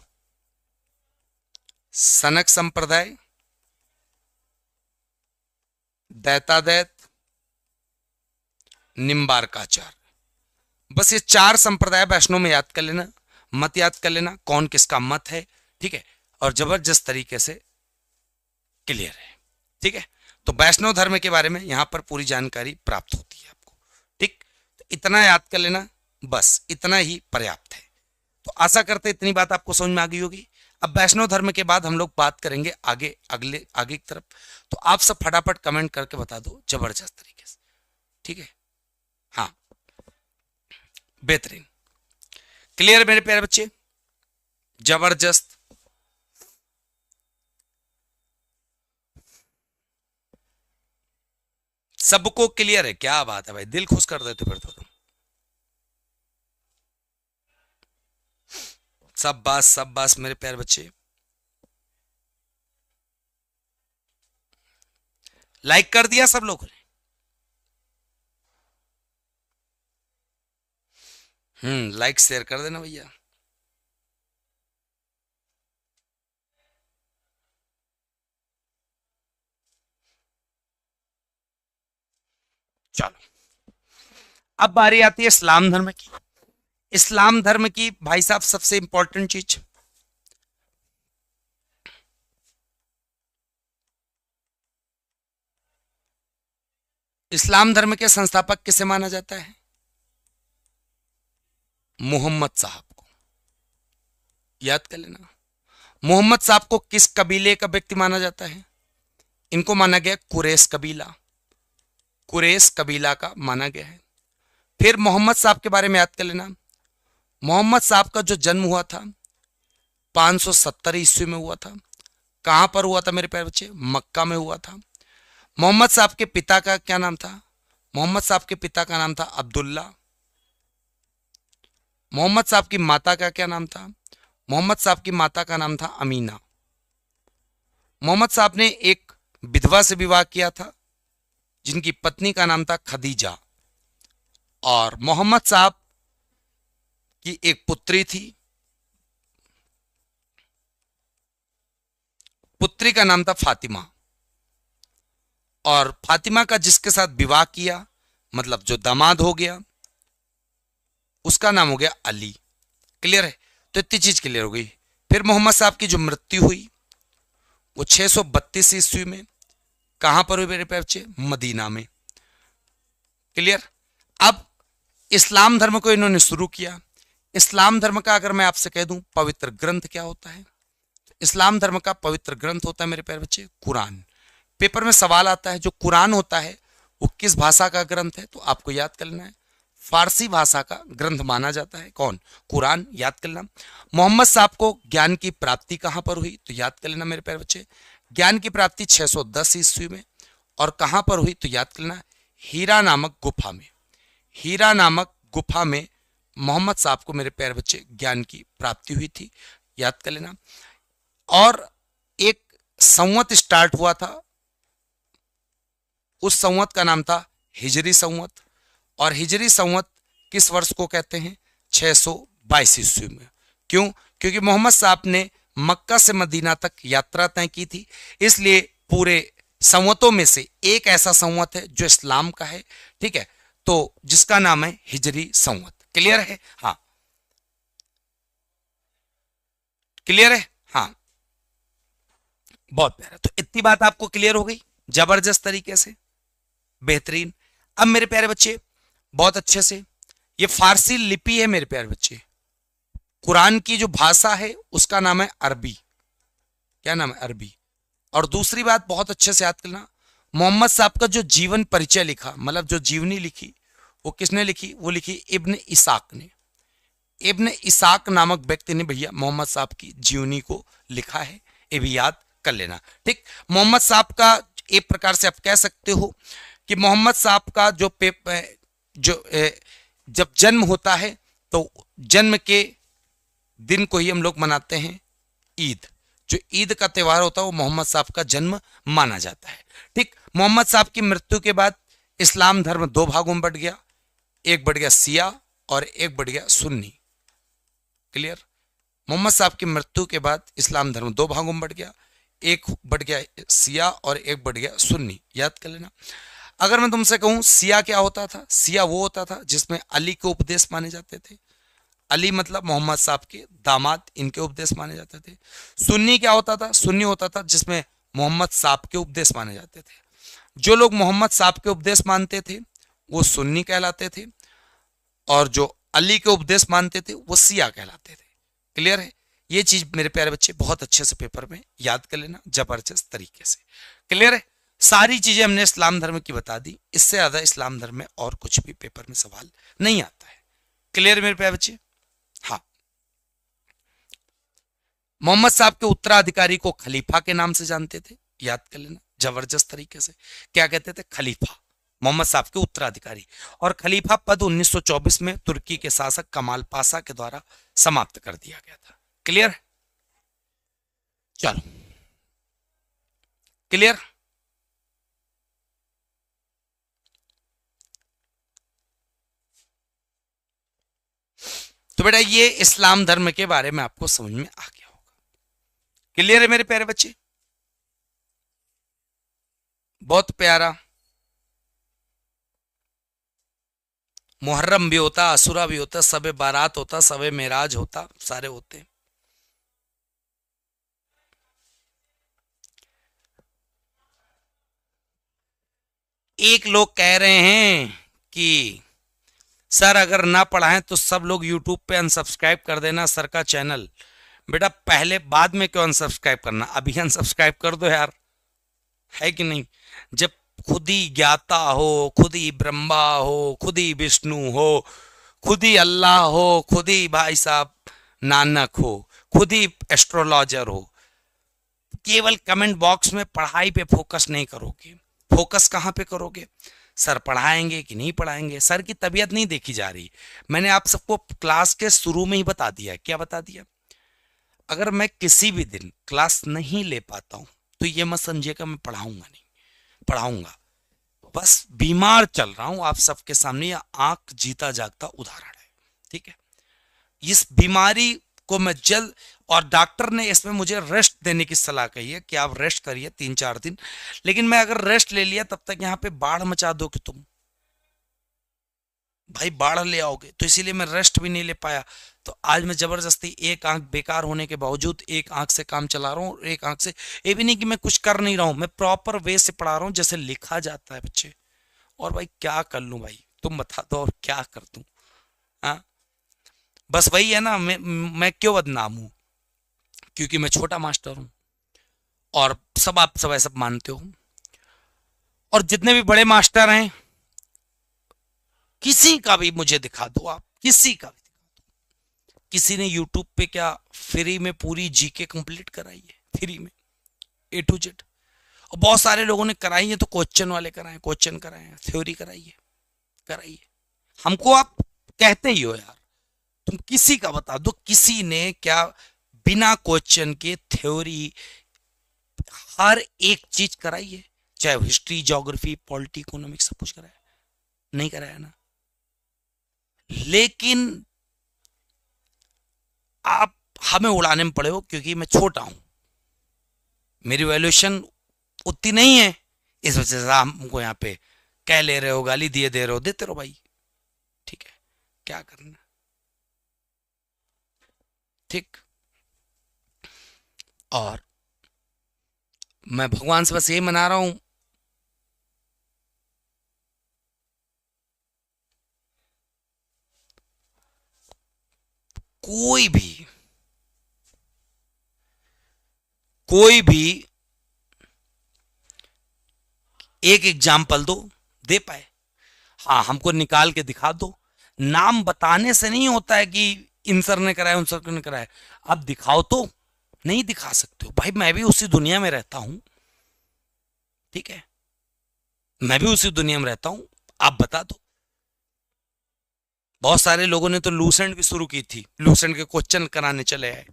सनक संप्रदाय, दैतादैत, निम्बार्काचार्य। बस ये 4 संप्रदाय वैष्णव में याद कर लेना, मत याद कर लेना कौन किसका मत है, ठीक है। और जबरदस्त तरीके से क्लियर है, ठीक है। तो वैष्णव धर्म के बारे में यहां पर पूरी जानकारी प्राप्त होती है आपको, ठीक। तो इतना याद कर लेना, बस इतना ही पर्याप्त है। तो आशा करते इतनी बात आपको समझ में आ गई होगी। अब वैष्णव धर्म के बाद हम लोग बात करेंगे आगे आगे की तरफ। तो आप सब फटाफट कमेंट करके बता दो जबरदस्त तरीके से, ठीक है। हाँ, बेहतरीन, क्लियर मेरे प्यारे बच्चे, जबरदस्त। सबको क्लियर है, क्या बात है भाई, दिल खुश कर देते फिर तो तुम। सब बास मेरे प्यारे बच्चे, लाइक कर दिया सब लोगों ने? लाइक शेयर कर देना भैया। चलो, अब बारी आती है इस्लाम धर्म की। इस्लाम धर्म की भाई साहब सबसे इंपॉर्टेंट चीज, इस्लाम धर्म के संस्थापक किसे माना जाता है? मोहम्मद साहब को, याद कर लेना। मोहम्मद साहब को किस कबीले का व्यक्ति माना जाता है? इनको माना गया कुरैश कबीला, कुरैश कबीला का माना गया है। फिर मोहम्मद साहब के बारे में याद कर लेना। मोहम्मद साहब का जो जन्म हुआ था 570 ईस्वी में हुआ था। कहां पर हुआ था मेरे प्यारे बच्चे? मक्का में हुआ था। मोहम्मद साहब के पिता का क्या नाम था? मोहम्मद साहब के पिता का नाम था अब्दुल्ला। मोहम्मद साहब की माता का क्या नाम था? मोहम्मद साहब की माता का नाम था अमीना। मोहम्मद साहब ने एक विधवा से विवाह किया था जिनकी पत्नी का नाम था खदीजा, और मोहम्मद साहब की एक पुत्री थी, पुत्री का नाम था फातिमा, और फातिमा का जिसके साथ विवाह किया, मतलब जो दामाद हो गया, उसका नाम हो गया अली। क्लियर है? तो इतनी चीज क्लियर हो गई। फिर मोहम्मद साहब की जो मृत्यु हुई वो 632 ईस्वी में, कहां पर हुई मेरे बच्चे? मदीना में। क्लियर? अब इस्लाम धर्म को इन्होंने शुरू किया। इस्लाम धर्म का अगर मैं आपसे कह दूं पवित्र ग्रंथ क्या होता है, इस्लाम धर्म का पवित्र ग्रंथ होता है मेरे प्यारे बच्चे कुरान। पेपर में सवाल आता है जो कुरान होता है वो किस भाषा का ग्रंथ है, तो आपको याद कर लेना है फारसी भाषा का ग्रंथ माना जाता है। कौन? कुरान, याद कर लेना। मोहम्मद साहब को ज्ञान की प्राप्ति कहां पर हुई, तो याद कर लेना मेरे प्यारे बच्चे ज्ञान की प्राप्ति 610 ईस्वी में, और कहां पर हुई तो याद कर लेना हीरा नामक गुफा में। हीरा नामक गुफा में मोहम्मद साहब को मेरे प्यारे बच्चे ज्ञान की प्राप्ति हुई थी, याद कर लेना। और एक संवत स्टार्ट हुआ था, उस संवत का नाम था हिजरी संवत, और हिजरी संवत किस वर्ष को कहते हैं? 622 ईस्वी में। क्यों? क्योंकि मोहम्मद साहब ने मक्का से मदीना तक यात्रा तय की थी, इसलिए पूरे संवतों में से एक ऐसा संवत है जो इस्लाम का है, ठीक है, तो जिसका नाम है हिजरी संवत। क्लियर है? हाँ, क्लियर है? हाँ, बहुत प्यारा। तो इतनी बात आपको क्लियर हो गई जबरदस्त तरीके से, बेहतरीन। अब मेरे प्यारे बच्चे बहुत अच्छे से, ये फारसी लिपि है मेरे प्यारे बच्चे, कुरान की जो भाषा है उसका नाम है अरबी। क्या नाम है? अरबी। और दूसरी बात बहुत अच्छे से याद करना, मोहम्मद साहब का जो जीवन परिचय लिखा, मतलब जो जीवनी लिखी, वो किसने लिखी? वो लिखी इब्न इसाक ने। इब्न इसाक नामक व्यक्ति ने भैया मोहम्मद साहब की जीवनी को लिखा है, ये भी याद कर लेना, ठीक। मोहम्मद साहब का एक प्रकार से आप कह सकते हो कि मोहम्मद साहब का जो जब जन्म होता है तो जन्म के दिन को ही हम लोग मनाते हैं ईद। जो ईद का त्यौहार होता है वो मोहम्मद साहब का जन्म माना जाता है। ठीक, मोहम्मद साहब की मृत्यु के बाद इस्लाम धर्म दो भागों में बढ़ गया, एक बढ़ गया सिया और एक बढ़ गया सुन्नी। क्लियर? मोहम्मद साहब की मृत्यु के बाद इस्लाम धर्म दो भागों में बढ़ गया, एक बढ़ गया सिया और एक बढ़ गया सुन्नी। याद कर लेना। अगर मैं तुमसे कहूं सिया क्या होता था, सिया वो होता था जिसमें अली के उपदेश माने जाते थे। अली मतलब मोहम्मद साहब के दामाद, इनके उपदेश माने जाते थे। सुन्नी क्या होता था, सुन्नी होता था जिसमें मोहम्मद साहब के उपदेश माने जाते थे। जो लोग मोहम्मद साहब के उपदेश मानते थे वो सुन्नी कहलाते थे, और जो अली के उपदेश मानते थे वो सिया कहलाते थे। क्लियर है? ये चीज मेरे प्यारे बच्चे बहुत अच्छे से पेपर में याद कर लेना, जबरदस्त तरीके से। क्लियर है? सारी चीजें हमने इस्लाम धर्म की बता दी, इससे ज्यादा इस्लाम धर्म में और कुछ भी पेपर में सवाल नहीं आता है। क्लियर मेरे प्यारे बच्चे? हाँ, मोहम्मद साहब के उत्तराधिकारी को खलीफा के नाम से जानते थे। याद कर लेना जबरदस्त तरीके से। क्या कहते थे? खलीफा। मोहम्मद साहब के उत्तराधिकारी। और खलीफा पद 1924 में तुर्की के शासक कमाल पाशा के द्वारा समाप्त कर दिया गया था। क्लियर? चलो, क्लियर? तो बेटा ये इस्लाम धर्म के बारे में आपको समझ में आ गया होगा। क्लियर है मेरे प्यारे बच्चे? बहुत प्यारा। मुहर्रम भी होता, असुरा भी होता, सबे बारात होता, सबे मेराज होता, सारे होते हैं। एक लोग कह रहे हैं कि सर अगर ना पढ़ाएं तो सब लोग यूट्यूब पे अनसब्सक्राइब कर देना सर का चैनल। बेटा पहले बाद में क्यों अनसब्सक्राइब करना, अभी अनसब्सक्राइब कर दो यार, है कि नहीं? जब खुद ही ज्ञाता हो, खुद ही ब्रह्मा हो, खुद ही विष्णु हो, खुद ही अल्लाह हो, खुद ही भाई साहब नानक हो, खुद ही एस्ट्रोलॉजर हो, केवल कमेंट बॉक्स में पढ़ाई पे फोकस नहीं करोगे, फोकस कहां पे करोगे? सर पढ़ाएंगे कि नहीं पढ़ाएंगे, सर की तबीयत नहीं देखी जा रही। मैंने आप सबको क्लास के शुरू में ही बता दिया। क्या बता दिया? अगर मैं किसी भी दिन क्लास नहीं ले पाता हूं तो ये मत समझिएगा मैं पढ़ाऊंगा नहीं, पढ़ाऊंगा। बस बीमार चल रहा हूं आप सबके सामने, या आंख जीता जागता उदाहरण है। ठीक है? इस बीमारी को मैं जल्द, और डॉक्टर ने इसमें मुझे रेस्ट देने की सलाह कही है कि आप रेस्ट करिए 3-4 दिन। लेकिन मैं अगर रेस्ट ले लिया तब तक यहां पे बाढ़ मचा दो कि तुम भाई बाढ़ ले आओगे, तो इसीलिए मैं रेस्ट भी नहीं ले पाया। तो आज मैं जबरदस्ती एक आंख बेकार होने के बावजूद एक आंख से काम चला रहा हूं, एक आंख से। ये भी नहीं कि मैं कुछ कर नहीं रहा हूं, मैं प्रॉपर वे से पढ़ा रहा हूं जैसे लिखा जाता है बच्चे। और भाई क्या कर लूं भाई, तुम बता दो और क्या कर दूं? हाँ, बस वही है ना, मैं क्यों बदनाम हूं? क्योंकि मैं छोटा मास्टर हूं, और सब आप सब ऐसा मानते हो। और जितने भी बड़े मास्टर हैं, किसी का भी मुझे दिखा दो आप, किसी का भी। किसी ने यूट्यूब पे क्या फ्री में पूरी जीके कंप्लीट कराई है? फ्री में A to Z। और बहुत सारे लोगों ने कराई है तो क्वेश्चन वाले कराए, क्वेश्चन कराए हैं, थ्योरी कराई है, कराई है। हमको आप कहते ही हो यार, तुम किसी का बता दो, किसी ने क्या बिना क्वेश्चन के थ्योरी हर एक चीज कराई है? चाहे हिस्ट्री, ज्योग्राफी, पॉलिटी, इकोनॉमिक्स, सब कुछ कराया? नहीं कराया ना। लेकिन आप हमें उड़ाने में पड़े हो क्योंकि मैं छोटा हूं, मेरी वैल्यूएशन उतनी नहीं है, इस वजह से हमको यहाँ पे कह ले रहे हो, गाली दिए दे रहे हो, देते रहो भाई। ठीक है, क्या करना। ठीक, और मैं भगवान से बस यही मना रहा हूं, कोई भी एक एग्जाम्पल दे पाए। हाँ, हमको निकाल के दिखा दो। नाम बताने से नहीं होता है कि इन सर ने कराया उन सर ने कराया, आप दिखाओ तो। नहीं दिखा सकते हो भाई, मैं भी उसी दुनिया में रहता हूं। ठीक है, मैं भी उसी दुनिया में रहता हूं, आप बता दो। बहुत सारे लोगों ने तो लूसेंट भी शुरू की थी, लूसेंट के क्वेश्चन कराने चले आए।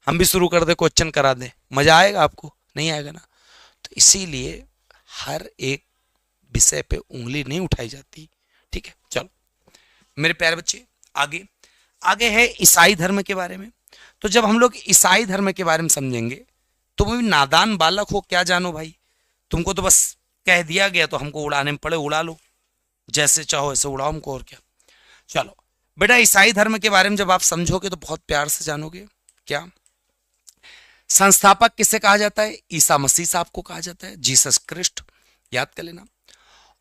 हम भी शुरू कर दे, क्वेश्चन करा दे, मजा आएगा आपको? नहीं आएगा ना। तो इसीलिए हर एक विषय पे उंगली नहीं उठाई जाती। ठीक है, चलो मेरे प्यारे बच्चे, आगे आगे है ईसाई धर्म के बारे में। तो जब हम लोग ईसाई धर्म के बारे में समझेंगे, तुम भी नादान बालक हो, क्या जानो भाई, तुमको तो बस कह दिया गया तो हमको उड़ाने में पड़े, उड़ा लो, जैसे चाहो ऐसे उड़ाओ हमको, और क्या। चलो बेटा, ईसाई धर्म के बारे में जब आप समझोगे तो बहुत प्यार से जानोगे। क्या संस्थापक किसे कहा जाता है? ईसा मसीह साहब को कहा जाता है, जीसस क्रिस्ट, याद कर लेना।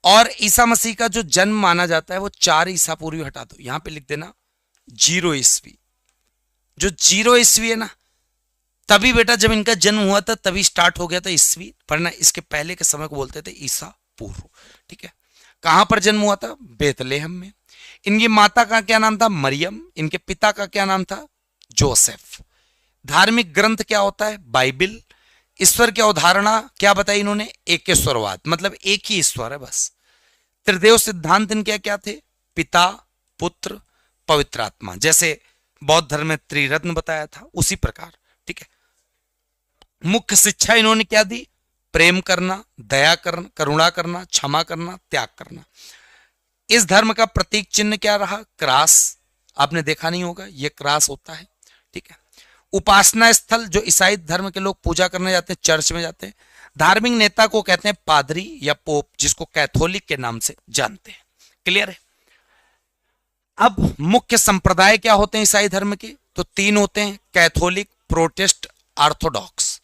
और ईसा मसीह का जो जन्म माना जाता है वो 4 ईसा पूर्व, हटा दो, यहां पे लिख देना 0 ईस्वी। जो 0 ईस्वी है ना, तभी बेटा जब इनका जन्म हुआ था तभी स्टार्ट हो गया था ईस्वी, वरना इसके पहले के समय को बोलते थे ईसा पूर्व। ठीक है, कहां पर जन्म हुआ था? बेतलेहम में। इनकी माता का क्या नाम था? मरियम। इनके पिता का क्या नाम था? जोसेफ। धार्मिक ग्रंथ क्या होता है? बाइबिल। ईश्वर की अवधारणा क्या बताई इन्होंने? एकेश्वरवाद, मतलब एक ही ईश्वर है बस। त्रिदेव सिद्धांत इनके क्या थे? पिता, पुत्र, पवित्र आत्मा। जैसे बौद्ध धर्म में त्रिरत्न बताया था, उसी प्रकार। ठीक है, मुख्य शिक्षा इन्होंने क्या दी? प्रेम करना, दया करना, करुणा करना, क्षमा करना, त्याग करना। इस धर्म का प्रतीक चिन्ह क्या रहा? क्रास। आपने देखा नहीं होगा, यह क्रास होता है। ठीक है, उपासना स्थल जो ईसाई धर्म के लोग पूजा करने जाते हैं, चर्च में जाते हैं। धार्मिक नेता को कहते हैं पादरी या पोप, जिसको कैथोलिक के नाम से जानते हैं। क्लियर है? अब मुख्य संप्रदाय क्या होते हैं ईसाई धर्म के? तो 3 होते हैं, कैथोलिक, प्रोटेस्ट, ऑर्थोडॉक्स।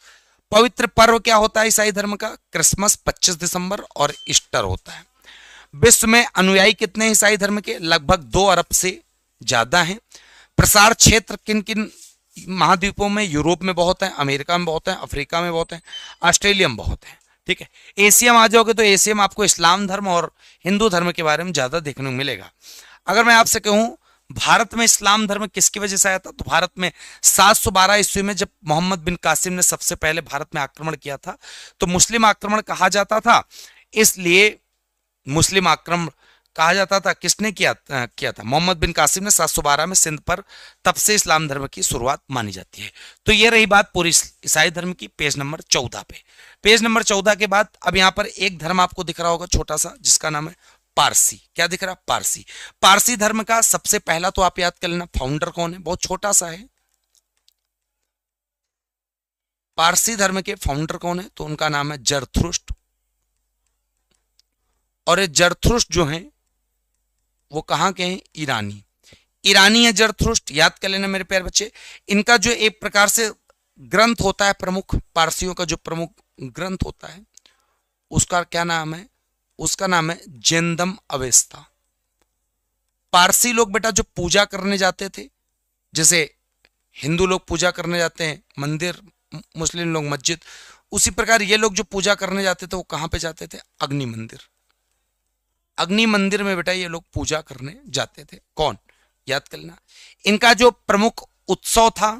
पवित्र पर्व क्या होता है ईसाई धर्म का? क्रिसमस 25 दिसंबर और ईस्टर होता है। विश्व में अनुयायी कितने हैं ईसाई धर्म के? लगभग 2 अरब से ज्यादा हैं। प्रसार क्षेत्र किन किन महाद्वीपों में? यूरोप में बहुत है, अमेरिका में बहुत है, अफ्रीका में बहुत है, ऑस्ट्रेलिया में बहुत है। ठीक है, एशिया में आ जाओगे तो एशिया में आपको इस्लाम धर्म और हिंदू धर्म के बारे में ज्यादा देखने को मिलेगा। अगर मैं आपसे कहूं भारत में इस्लाम धर्म किसकी वजह से आया था, तो भारत में 712 ईस्वी में जब मोहम्मद बिन कासिम ने सबसे पहले भारत में आक्रमण किया था, तो मुस्लिम आक्रमण कहा जाता था, इसलिए मुस्लिम आक्रमण कहा जाता था। किसने किया था? मोहम्मद बिन कासिम ने 712 में सिंध पर, तब से इस्लाम धर्म की शुरुआत मानी जाती है। तो ये रही बात पूरी ईसाई धर्म की। पेज नंबर 14 पे, पेज नंबर 14 के बाद अब यहां पर एक धर्म आपको दिख रहा होगा छोटा सा, जिसका नाम है पारसी। क्या दिख रहा? पारसी। पारसी धर्म का सबसे पहला तो आप याद कर लेना फाउंडर कौन है, बहुत छोटा सा है। पारसी धर्म के फाउंडर कौन है? तो उनका नाम है जरथुष्ट्र। और ये जरथुष्ट्र जो है वो कहां के हैं? ईरानी। ईरानी है जरथुष्ट्र, याद कर लेना मेरे प्यारे बच्चे। इनका जो एक प्रकार से ग्रंथ होता है प्रमुख, पारसियों का जो प्रमुख ग्रंथ होता है उसका क्या नाम है? उसका नाम है जेंदम अवेस्ता। पारसी लोग बेटा जो पूजा करने जाते थे, जैसे हिंदू लोग पूजा करने जाते हैं मंदिर, मुस्लिम लोग मस्जिद, उसी प्रकार ये लोग जो पूजा करने जाते थे वो कहां पे जाते थे? अग्नि मंदिर। अग्नि मंदिर में बेटा ये लोग पूजा करने जाते थे। कौन? याद कर लेना। इनका जो प्रमुख उत्सव था,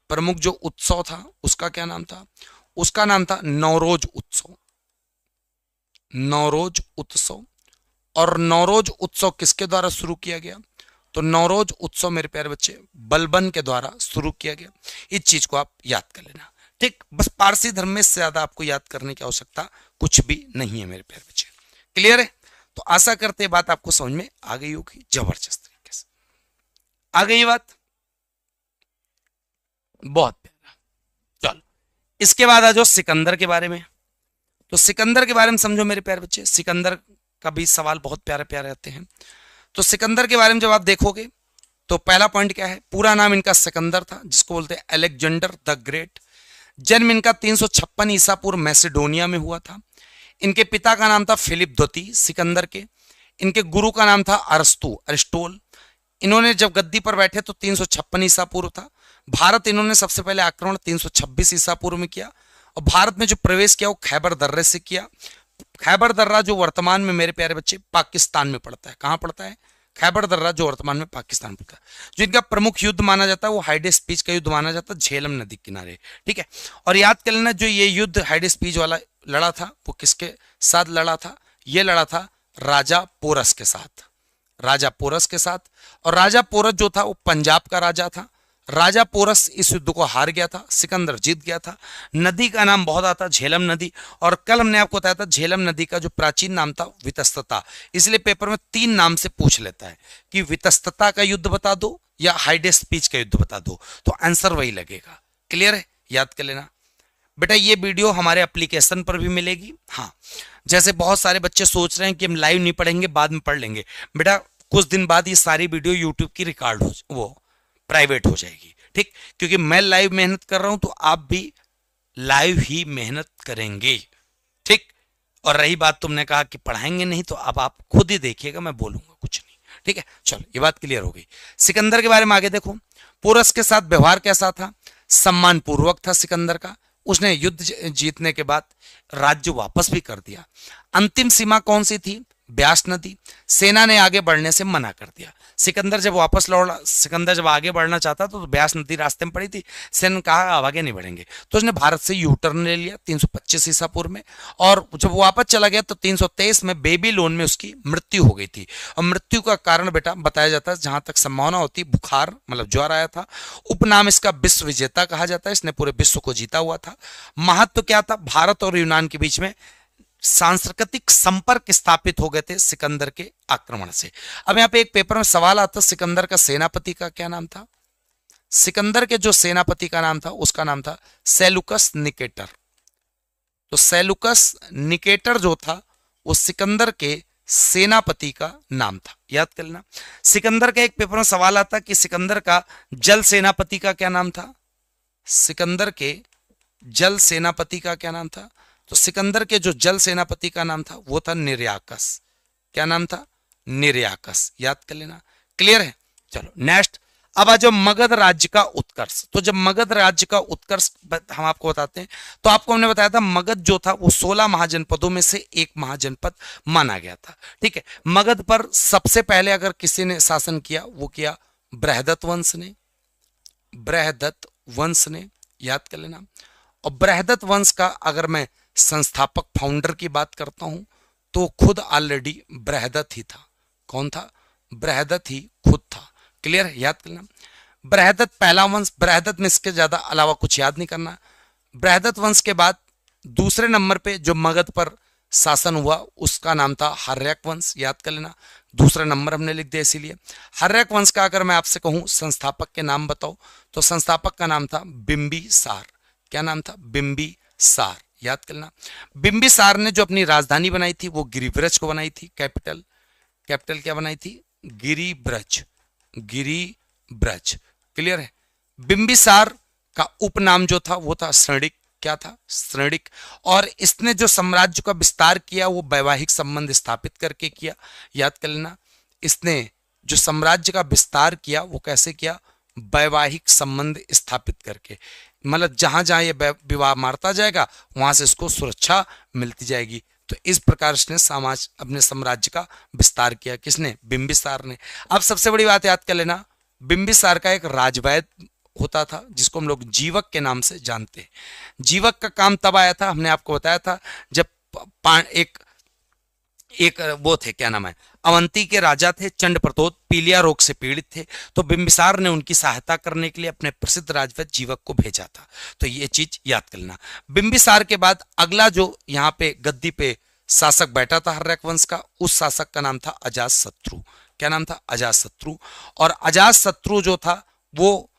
प्रमुख जो उत्सव था उसका क्या नाम था? उसका नाम था नौरोज उत्सव। नौरोज उत्सव। और नौरोज उत्सव किसके द्वारा शुरू किया गया? तो नौरोज उत्सव मेरे प्यारे बच्चे बलबन के द्वारा शुरू किया गया। इस चीज को आप याद कर लेना। ठीक, बस पारसी धर्म में से ज्यादा आपको याद करने की आवश्यकता कुछ भी नहीं है मेरे प्यारे बच्चे। क्लियर है? तो आशा करते बात आपको समझ में आ गई होगी जबरदस्त तरीके से। आ गई बात? बहुत प्यारा। चलो इसके बाद आ जाओ सिकंदर के बारे में। तो सिकंदर के बारे में समझो मेरे प्यारे बच्चे। सिकंदर का भी सवाल बहुत प्यारे प्यारे आते हैं। तो सिकंदर के बारे में जब आप देखोगे तो पहला पॉइंट क्या है? पूरा नाम इनका सिकंदर था, जिसको बोलते हैं अलेक्जेंडर द ग्रेट। जन्म इनका 356 ईसा पूर्व मैसेडोनिया में हुआ था। इनके पिता का नाम था फिलिप द्वितीय सिकंदर के। इनके गुरु का नाम था अरिस्टोल। इन्होंने जब गद्दी पर बैठे तो 356 ईसा पूर्व था। भारत इन्होंने सबसे पहले आक्रमण 326 ईसा पूर्व में किया, और भारत में जो प्रवेश किया वो खैबर दर्रे से किया। खैबर दर्रा जो वर्तमान में मेरे प्यारे बच्चे पाकिस्तान में पड़ता है। कहां पड़ता है? खैबर दर्रा जो वर्तमान में पाकिस्तान में पड़ता है। जो इनका प्रमुख युद्ध माना जाता है वो हाइडे स्पीच का युद्ध माना जाता है, झेलम नदी किनारे। ठीक है, और याद कर लेना जो ये युद्ध हाइडे स्पीच वाला लड़ा था वो किसके साथ लड़ा था? ये लड़ा था राजा पोरस के साथ। राजा पोरस के साथ। और राजा पोरस जो था वो पंजाब का राजा था। राजा पोरस इस युद्ध को हार गया था, सिकंदर जीत गया था। नदी का नाम बहुत आता, झेलम नदी। और कल हमने आपको बताया था झेलम नदी का जो प्राचीन नाम था वितस्तता। इसलिए पेपर में 3 नाम से पूछ लेता है कि वितस्तता का युद्ध बता दो या हाइडेस्ट पीच का युद्ध बता दो, तो आंसर वही लगेगा। क्लियर है, याद कर लेना बेटा। ये वीडियो हमारे एप्लीकेशन पर भी मिलेगी। हाँ, जैसे बहुत सारे बच्चे सोच रहे हैं कि हम लाइव नहीं पढ़ेंगे, बाद में पढ़ लेंगे। बेटा कुछ दिन बाद ये सारी वीडियो यूट्यूब की रिकॉर्ड हो, वो प्राइवेट हो जाएगी, ठीक। क्योंकि मैं लाइव मेहनत कर रहा हूं तो आप भी लाइव ही मेहनत करेंगे, ठीक। और रही बात तुमने कहा कि पढ़ाएंगे नहीं, तो अब आप खुद ही देखिएगा, मैं बोलूंगा कुछ नहीं, ठीक है। चलो ये बात क्लियर हो गई। सिकंदर के बारे में आगे देखो। पोरस के साथ व्यवहार कैसा था? सम्मान पूर्वक था सिकंदर का। उसने युद्ध जीतने के बाद राज्य वापस भी कर दिया। अंतिम सीमा कौन सी थी? ब्यास नदी। सेना ने आगे बढ़ने से मना कर दिया। सिकंदर जब आगे बढ़ना चाहता तो ब्यास नदी रास्ते में पड़ी थी। सेना ने कहा अब आगे नहीं बढ़ेंगे, तो उसने भारत से यू टर्न ले लिया 325 ईसा पूर्व में। और जब वापस चला गया तो 323 में बेबीलोन में उसकी मृत्यु हो गई थी। और मृत्यु का कारण बेटा बताया जाता है, जहां तक संभावना होती, बुखार मतलब ज्वर आया था। उपनाम इसका विश्व विजेता कहा जाता है, इसने पूरे विश्व को जीता हुआ था। महत्व क्या था? भारत और यूनान के बीच में सांस्कृतिक संपर्क स्थापित हो गए थे सिकंदर के आक्रमण से। अब यहां पे एक पेपर में सवाल आता, सिकंदर का सेनापति का क्या नाम था? सिकंदर के जो सेनापति का नाम था उसका नाम था सेलुकस निकेटर। तो सेलुकस निकेटर जो था वो सिकंदर के सेनापति का नाम था, याद कर लेना। सिकंदर का एक पेपर में सवाल आता कि सिकंदर का जल सेनापति का क्या नाम था? सिकंदर के जल सेनापति का क्या नाम था? तो सिकंदर के जो जल सेनापति का नाम था वो था निर्याकस। क्या नाम था? निर्याकस, याद कर लेना। क्लियर है? चलो नेक्स्ट। अब आ जाओ मगध राज्य का उत्कर्ष। तो जब मगध राज्य का उत्कर्ष हम आपको बताते हैं, तो आपको हमने बताया था मगध जो था वो 16 महाजनपदों में से एक महाजनपद माना गया था, ठीक है। मगध पर सबसे पहले अगर किसी ने शासन किया वो किया बृहदत्त वंश ने। बृहदत्त वंश ने, याद कर लेना। और बृहदत्त वंश का अगर मैं संस्थापक फाउंडर की बात करता हूं तो खुद ऑलरेडी बृहदत्त ही था। कौन था? बृहदत्त ही खुद था। क्लियर है? याद करना। बृहदत्त पहला वंश। बृहदत्त में इसके ज्यादा अलावा कुछ याद नहीं करना। बृहदत्त वंश के बाद दूसरे नंबर पे जो मगध पर शासन हुआ उसका नाम था हर्यक वंश, याद कर लेना। दूसरा नंबर हमने लिख दिया इसीलिए। हर्यक वंश का अगर मैं आपसे कहूं संस्थापक के नाम बताओ तो संस्थापक का नाम था बिंबिसार। क्या नाम था? बिंबिसार, याद करना। बिंबिसार ने जो अपनी राजधानी बनाई थी वो गिरिब्रज को बनाई थी। कैपिटल क्या बनाई थी? गिरिब्रज। क्लियर है? बिंबिसार का उपनाम जो था वो था श्रृणिक। क्या था? श्रृणिक। और इसने जो साम्राज्य का विस्तार किया वो वैवाहिक संबंध स्थापित करके किया, याद कर लेना। इसने जो साम्राज्य का विस्तार किया वो कैसे किया? वैवाहिक संबंध स्थापित करके। मतलब जहां जहां ये विवाह मारता जाएगा वहां से इसको सुरक्षा मिलती जाएगी। तो इस प्रकार इसने अपने साम्राज्य का विस्तार किया। किसने? बिंबिसार ने। अब सबसे बड़ी बात याद कर लेना, बिंबिसार का एक राजवैद्य होता था जिसको हम लोग जीवक के नाम से जानते हैं। जीवक का काम तब आया था, हमने आपको बताया था, जब एक वो थे, क्या नाम है, अवंती के राजा थे चंडप्रतोद, पीलिया रोग से पीड़ित थे। तो बिंबिसार ने उनकी सहायता करने के लिए अपने प्रसिद्ध राजवैद्य जीवक को भेजा था। तो ये चीज याद कर लेना। बिंबिसार के बाद अगला जो यहाँ पे गद्दी पे शासक बैठा था हर्यक वंश का, उस शासक का नाम था अजातशत्रु। क्या नाम था? अजातशत्रु। और अजातशत्रु जो था वो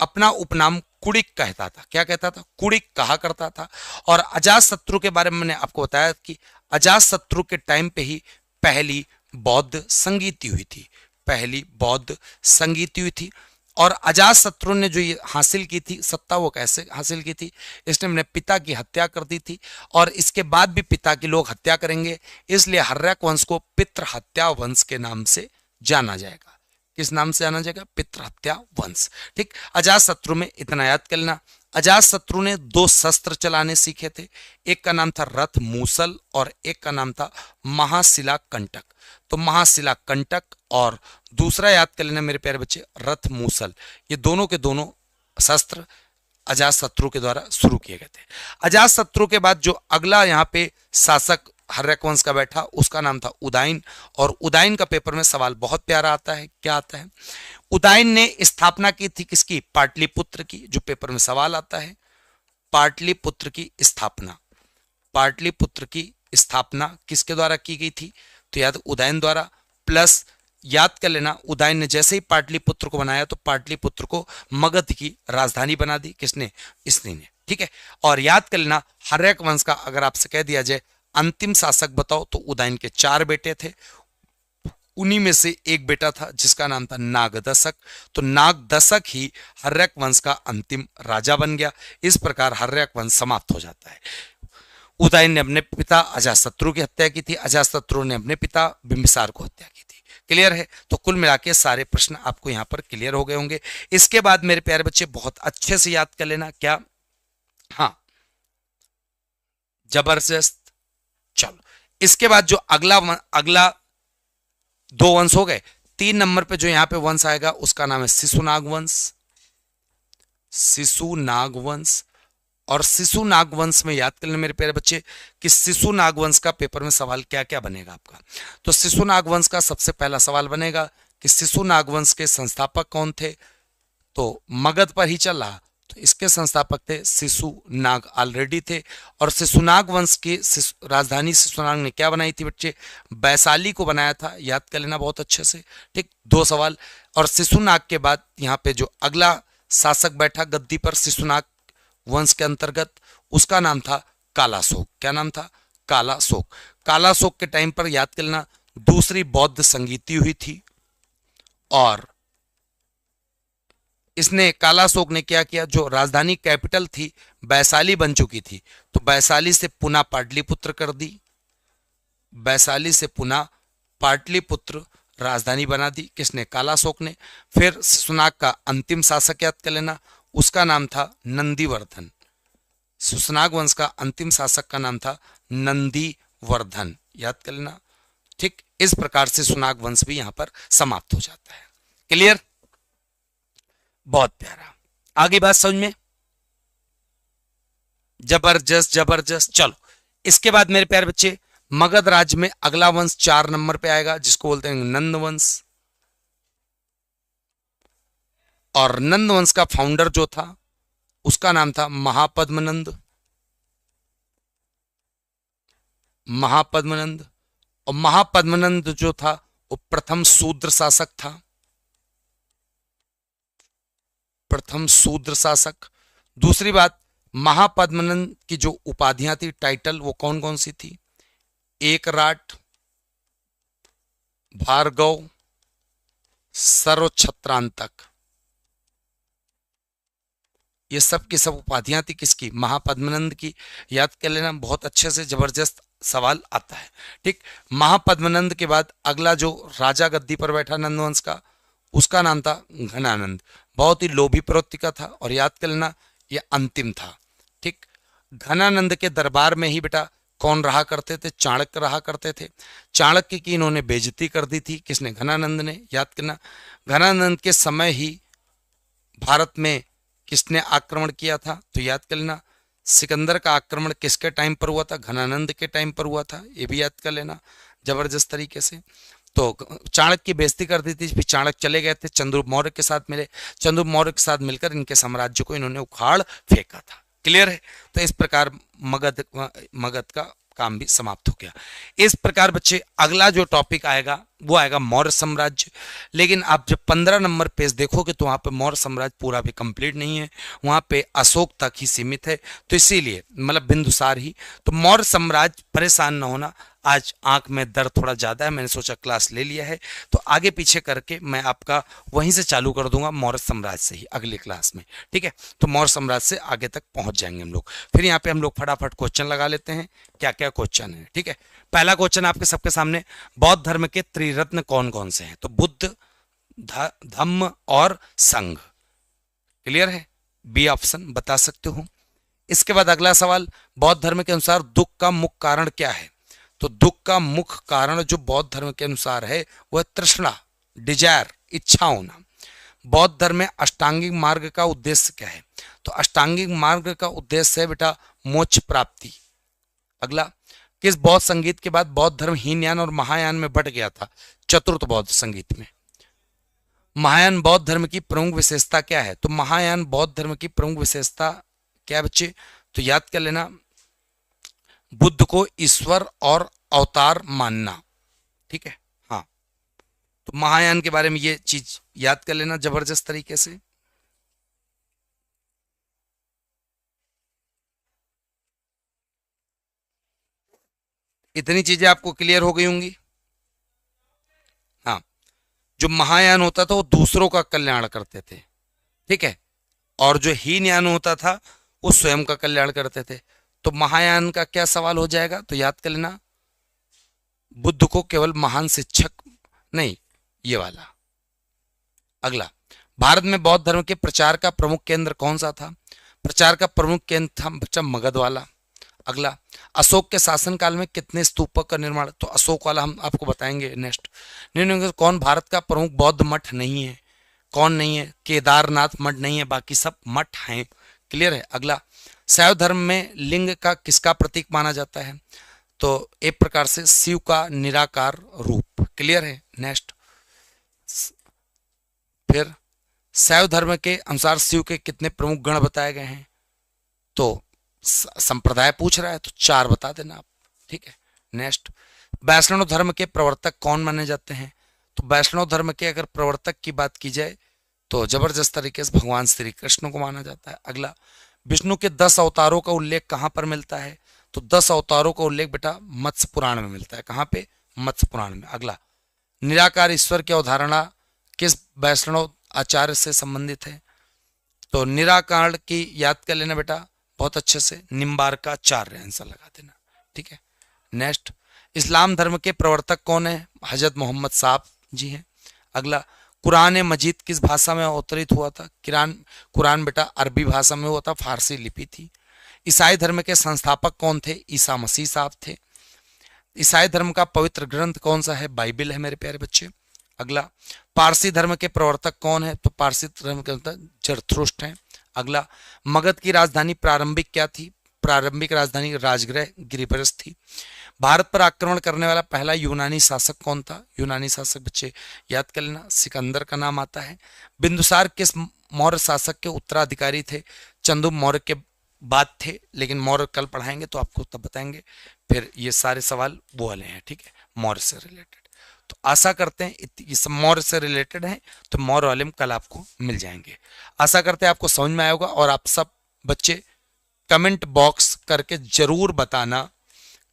अपना उपनाम कुड़िक कहता था। क्या कहता था? कुड़िक कहा करता था। और अजातशत्रु के बारे में मैंने आपको बताया कि अजातशत्रु के टाइम पे ही पहली बौद्ध संगीति हुई थी। पहली बौद्ध संगीति हुई थी। और अजातशत्रु ने जो ये हासिल की थी सत्ता, वो कैसे हासिल की थी? इसने अपने पिता की हत्या कर दी थी और इसके बाद भी पिता की लोग हत्या करेंगे, इसलिए हर्यक वंश को पितृ हत्या वंश के नाम से जाना जाएगा। किस नाम से जाना जाएगा? पितृ हत्या वंश, ठीक। अजातशत्रु में इतना याद कर लेना। अजातशत्रु ने 2 शस्त्र चलाने सीखे थे। एक का नाम था रथ मूसल और एक का नाम था महाशिला कंटक। तो महाशिला कंटक और दूसरा याद कर लेना मेरे प्यारे बच्चे, रथ मूसल। ये दोनों के दोनों शस्त्र अजातशत्रु के द्वारा शुरू किए गए थे। अजातशत्रु के बाद जो अगला यहाँ पे शासक हर्यक वंश का बैठा उसका नाम था उदाइन। और उदाइन का पेपर में सवाल बहुत प्यारा आता है, क्या आता है? उदाइन ने स्थापना की थी किसकी? पाटलिपुत्र की, जो पेपर में सवाल आता है। पाटलिपुत्र की स्थापना, पाटलिपुत्र की स्थापना किसके द्वारा की गई थी? तो याद उदयन द्वारा। प्लस याद कर लेना, उदयन ने जैसे ही पाटलिपुत्र को बनाया तो पाटलिपुत्र को मगध की राजधानी बना दी। किसने? इसने ने। ठीक है। और याद कर लेना, हर्यक वंश का अगर आपसे कह दिया जाए अंतिम शासक बताओ तो उदयन के 4 बेटे थे, उन्हीं में से एक बेटा था जिसका नाम था नागदशक। तो नागदशक ही हर्यक वंश का अंतिम राजा बन गया। इस प्रकार हर्यक वंश समाप्त हो जाता है। उदयन ने अपने पिता अजातशत्रु की हत्या की थी, अजातशत्रु ने अपने पिता बिंबिसार को हत्या की थी। क्लियर है? तो कुल मिला के सारे प्रश्न आपको यहां पर क्लियर हो गए होंगे। इसके बाद मेरे प्यारे बच्चे बहुत अच्छे से याद कर लेना, क्या? हाँ, जबरदस्त। चलो, इसके बाद जो अगला 2 वंश हो गए। 3 नंबर पे जो यहां पे वंश आएगा उसका नाम है शिशुनाग वंश। शिशुनाग वंश। और शिशुनाग वंश में याद कर लेना मेरे प्यारे बच्चे कि शिशुनाग वंश का पेपर में सवाल क्या क्या बनेगा आपका। तो शिशुनाग वंश का सबसे पहला सवाल बनेगा कि शिशुनाग वंश के संस्थापक कौन थे? तो मगध पर ही चल रहा, तो इसके संस्थापक थे शिशुनाग, ऑलरेडी थे। और शिशुनाग वंश की राजधानी शिशुनाग ने क्या बनाई थी बच्चे? वैशाली को बनाया था। याद कर लेना बहुत अच्छे से। ठीक, 2 सवाल। और शिशुनाग के बाद यहाँ पे जो अगला शासक बैठा गद्दी पर शिशुनाग वंश के अंतर्गत, उसका नाम था कालाशोक। क्या नाम था? कालाशोक। कालाशोक के टाइम पर याद कर लेना दूसरी बौद्ध संगीति हुई थी। और इसने, कालाशोक ने क्या किया, जो राजधानी कैपिटल थी वैशाली बन चुकी थी, तो वैशाली से पुनः पाटलिपुत्र कर दी। वैशाली से पुनः पाटलिपुत्र राजधानी बना दी। किसने? कालाशोक ने। फिर शिशुनाग का अंतिम शासक याद कर लेना, उसका नाम था नंदीवर्धन। शिशुनाग वंश का अंतिम शासक का नाम था नंदीवर्धन। याद कर लेना। ठीक, इस प्रकार से शिशुनाग वंश भी यहां पर समाप्त हो जाता है। क्लियर? बहुत प्यारा। आगे बात समझ में? जबरदस्त जबरदस्त। चलो, इसके बाद मेरे प्यारे बच्चे मगध राज्य में अगला वंश 4 नंबर पे आएगा जिसको बोलते हैं नंद वंश। और नंद वंश का फाउंडर जो था उसका नाम था महापद्मनंद। महापद्मनंद। और महापद्मनंद जो था वो प्रथम शूद्र शासक था। प्रथम शूद्र शासक। दूसरी बात, महापद्मनंद की जो उपाधियां थी, टाइटल, वो कौन कौन सी थी? एकराट, भार्गव, सर्वछत्रांतक। ये सब की सब उपाधियां थी किसकी? महापद्मनंद की। याद कर लेना, बहुत अच्छे से, जबरदस्त सवाल आता है। ठीक, महापद्मनंद के बाद अगला जो राजा गद्दी पर बैठा नंदवंश का, उसका नाम था घनानंद। बहुत ही लोभी प्रवृत्ति का था। और याद कर लेना ये अंतिम था। ठीक, घनानंद के दरबार में ही बेटा कौन रहा करते थे? चाणक्य रहा करते थे। चाणक्य की इन्होंने बेइज्जती कर दी थी। किसने? घनानंद ने। याद करना, घनानंद के समय ही भारत में किसने आक्रमण किया था? तो याद कर लेना, सिकंदर का आक्रमण किसके टाइम पर हुआ था? घनानंद के टाइम पर हुआ था। ये भी याद कर लेना जबरदस्त तरीके से। तो चाणक्य की बेइज्जती कर दी थी। फिर चाणक्य चले गए थे, चंद्रगुप्त मौर्य के साथ मिले। चंद्रगुप्त मौर्य के साथ मिलकर इनके साम्राज्य को इन्होंने उखाड़ फेंका था। क्लियर है? तो इस प्रकार मगध का काम भी समाप्त हो गया। इस प्रकार बच्चे अगला जो टॉपिक आएगा वो आएगा मौर्य साम्राज्य। लेकिन आप जब 15 नंबर पेज देखोगे तो वहां पे मौर्य साम्राज्य पूरा भी कंप्लीट नहीं है, वहां पे अशोक तक ही सीमित है। तो इसीलिए मतलब बिंदुसार ही। तो मौर्य साम्राज्य, परेशान न होना, आज आंख में दर्द थोड़ा ज्यादा है, मैंने सोचा क्लास ले लिया है तो आगे पीछे करके मैं आपका वहीं से चालू कर दूंगा मौर्य साम्राज्य से ही अगली क्लास में। ठीक है, तो मौर्य साम्राज्य से आगे तक पहुंच जाएंगे हम लोग। फिर यहाँ पे हम लोग फटाफट क्वेश्चन लगा लेते हैं, क्या क्या क्वेश्चन है। ठीक है, पहला क्वेश्चन आपके सबके सामने, बौद्ध धर्म के त्रिरत्न कौन कौन से हैं? तो बुद्ध, धम्म और संघ। क्लियर है? बी ऑप्शन बता सकते हो। इसके बाद अगला सवाल, बौद्ध धर्म के अनुसार दुख का मुख्य कारण क्या है? तो दुख का मुख्य कारण जो बौद्ध धर्म के अनुसार है वह तृष्णा, डिजायर, इच्छा होना। बौद्ध धर्म में अष्टांगिक मार्ग का उद्देश्य क्या है? तो अष्टांगिक मार्ग का उद्देश्य है बेटा मोक्ष प्राप्ति। अगला, किस बौद्ध संगीत के बाद बौद्ध धर्म हीनयान और महायान में बट गया था? चतुर्थ बौद्ध संगीत में। महायान बौद्ध धर्म की प्रमुख विशेषता क्या है? तो महायान बौद्ध धर्म की प्रमुख विशेषता क्या है बच्चे? तो याद कर लेना, बुद्ध को ईश्वर और अवतार मानना। ठीक है, हाँ, तो महायान के बारे में ये चीज याद कर लेना जबरदस्त तरीके से। इतनी चीजें आपको क्लियर हो गई होंगी। हाँ, जो महायान होता था वो दूसरों का कल्याण करते थे, ठीक है, और जो हीनयान होता था वो स्वयं का कल्याण करते थे। तो महायान का क्या सवाल हो जाएगा? तो याद कर लेना, बुद्ध को केवल महान शिक्षक नहीं, ये वाला। अगला, भारत में बौद्ध धर्म के प्रचार का प्रमुख केंद्र कौन सा था? प्रचार का प्रमुख केंद्र था बच्चा मगध वाला। अगला, अशोक के शासनकाल में कितने स्तूपक का निर्माण? तो अशोक वाला हम आपको बताएंगे नेक्स्ट। निम्न कौन भारत का प्रमुख बौद्ध मठ नहीं है? कौन नहीं है? केदारनाथ मठ नहीं है, बाकी सब मठ हैं। क्लियर है। अगला, शैव धर्म में लिंग का किसका प्रतीक माना जाता है? तो एक प्रकार से शिव का निराकार रूप। क्लियर है। नेक्स्ट, फिर शैव धर्म के अनुसार शिव के कितने प्रमुख गण बताए गए हैं? तो संप्रदाय पूछ रहा है तो 4 बता देना आप। ठीक है। नेक्स्ट, वैष्णव धर्म के प्रवर्तक कौन माने जाते हैं? तो वैष्णव धर्म के अगर प्रवर्तक की बात की जाए तो जबरदस्त तरीके से भगवान श्री कृष्ण को माना जाता है। अगला, विष्णु के 10 अवतारों का उल्लेख कहां पर मिलता है? तो 10 अवतारों का उल्लेख बेटा मत्स्य पुराण में मिलता है। कहां पे? मत्स्य पुराण में। अगला, निराकार ईश्वर की अवधारणा किस वैष्णव आचार्य से संबंधित है? तो निराकार की याद कर लेना बेटा बहुत अच्छे से, निम्बार्काचार्य आंसर लगा देना। ठीक है। नेक्स्ट, इस्लाम धर्म के प्रवर्तक कौन है? हजरत मोहम्मद साहब जी हैं। अगला, कुरान मजीद किस भाषा में अवतरित हुआ था? कुरान बेटा अरबी भाषा में हुआ था, फारसी लिपि थी। ईसाई धर्म के संस्थापक कौन थे? ईसा मसीह साहब थे। ईसाई धर्म का पवित्र ग्रंथ कौन सा है? बाइबिल है मेरे प्यारे बच्चे। अगला, पारसी धर्म के प्रवर्तक कौन है? तो पारसी धर्म के जरथुस्ट्र हैं। अगला, मगध की राजधानी प्रारंभिक क्या थी? प्रारंभिक राजधानी राजगृह गिरिपरस थी। भारत पर आक्रमण करने वाला पहला यूनानी शासक कौन था? यूनानी शासक बच्चे याद कर लेना, सिकंदर का नाम आता है। बिंदुसार किस मौर्य शासक के उत्तराधिकारी थे? चंदू मौर्य के बाद थे, लेकिन मौर्य कल पढ़ाएंगे तो आपको तब बताएंगे। फिर ये सारे सवाल वो वाले हैं, ठीक है, मौर्य से रिलेटेड। तो आशा करते हैं ये सब मौर्य से रिलेटेड है, तो मौर्य वाले में कल आपको मिल जाएंगे। आशा करते हैं आपको समझ में आया होगा। और आप सब बच्चे कमेंट बॉक्स करके जरूर बताना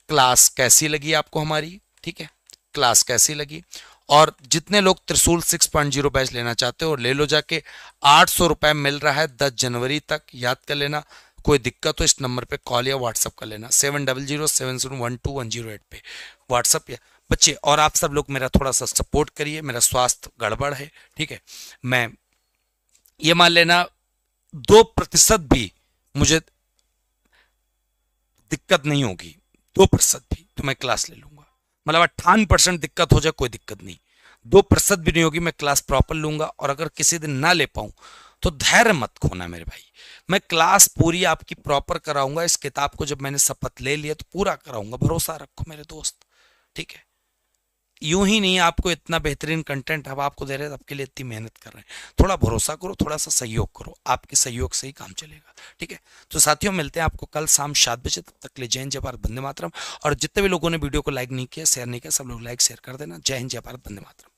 क्लास कैसी लगी आपको हमारी। ठीक है, क्लास कैसी लगी। और जितने लोग त्रिशूल 6.0 बैच लेना चाहते हो ले लो जाके, 800 रुपए मिल रहा है 10 जनवरी तक, याद कर लेना। कोई दिक्कत हो इस नंबर पे कॉल या व्हाट्सअप कर लेना, 7007012108 पे व्हाट्सअप या बच्चे। और आप सब लोग मेरा थोड़ा सा सपोर्ट करिए, मेरा स्वास्थ्य गड़बड़ है, ठीक है। मैं ये मान लेना 2% भी मुझे दिक्कत नहीं होगी, 2% भी तो मैं क्लास ले लूंगा। मतलब 58% दिक्कत हो जाए कोई दिक्कत नहीं, 2% भी नहीं होगी, मैं क्लास प्रॉपर लूंगा। और अगर किसी दिन ना ले पाऊं तो धैर्य मत खोना मेरे भाई, मैं क्लास पूरी आपकी प्रॉपर कराऊंगा। इस किताब को जब मैंने शपथ ले लिया तो पूरा कराऊंगा, भरोसा रखो मेरे दोस्त, ठीक है। यूं ही नहीं, आपको इतना बेहतरीन कंटेंट हम आपको दे रहे हैं, आपके लिए इतनी मेहनत कर रहे हैं, थोड़ा भरोसा करो, थोड़ा सा सहयोग करो, आपके सहयोग से ही काम चलेगा, ठीक है। तो साथियों मिलते हैं आपको कल शाम 7 बजे, तब तक ले जय हिंद जय भारत वंदे मातरम। और जितने भी लोगों ने वीडियो को लाइक नहीं किया, शेयर नहीं किया, सब लोग लाइक शेयर कर देना। जय हिंद जय भारत वंदे मातरम।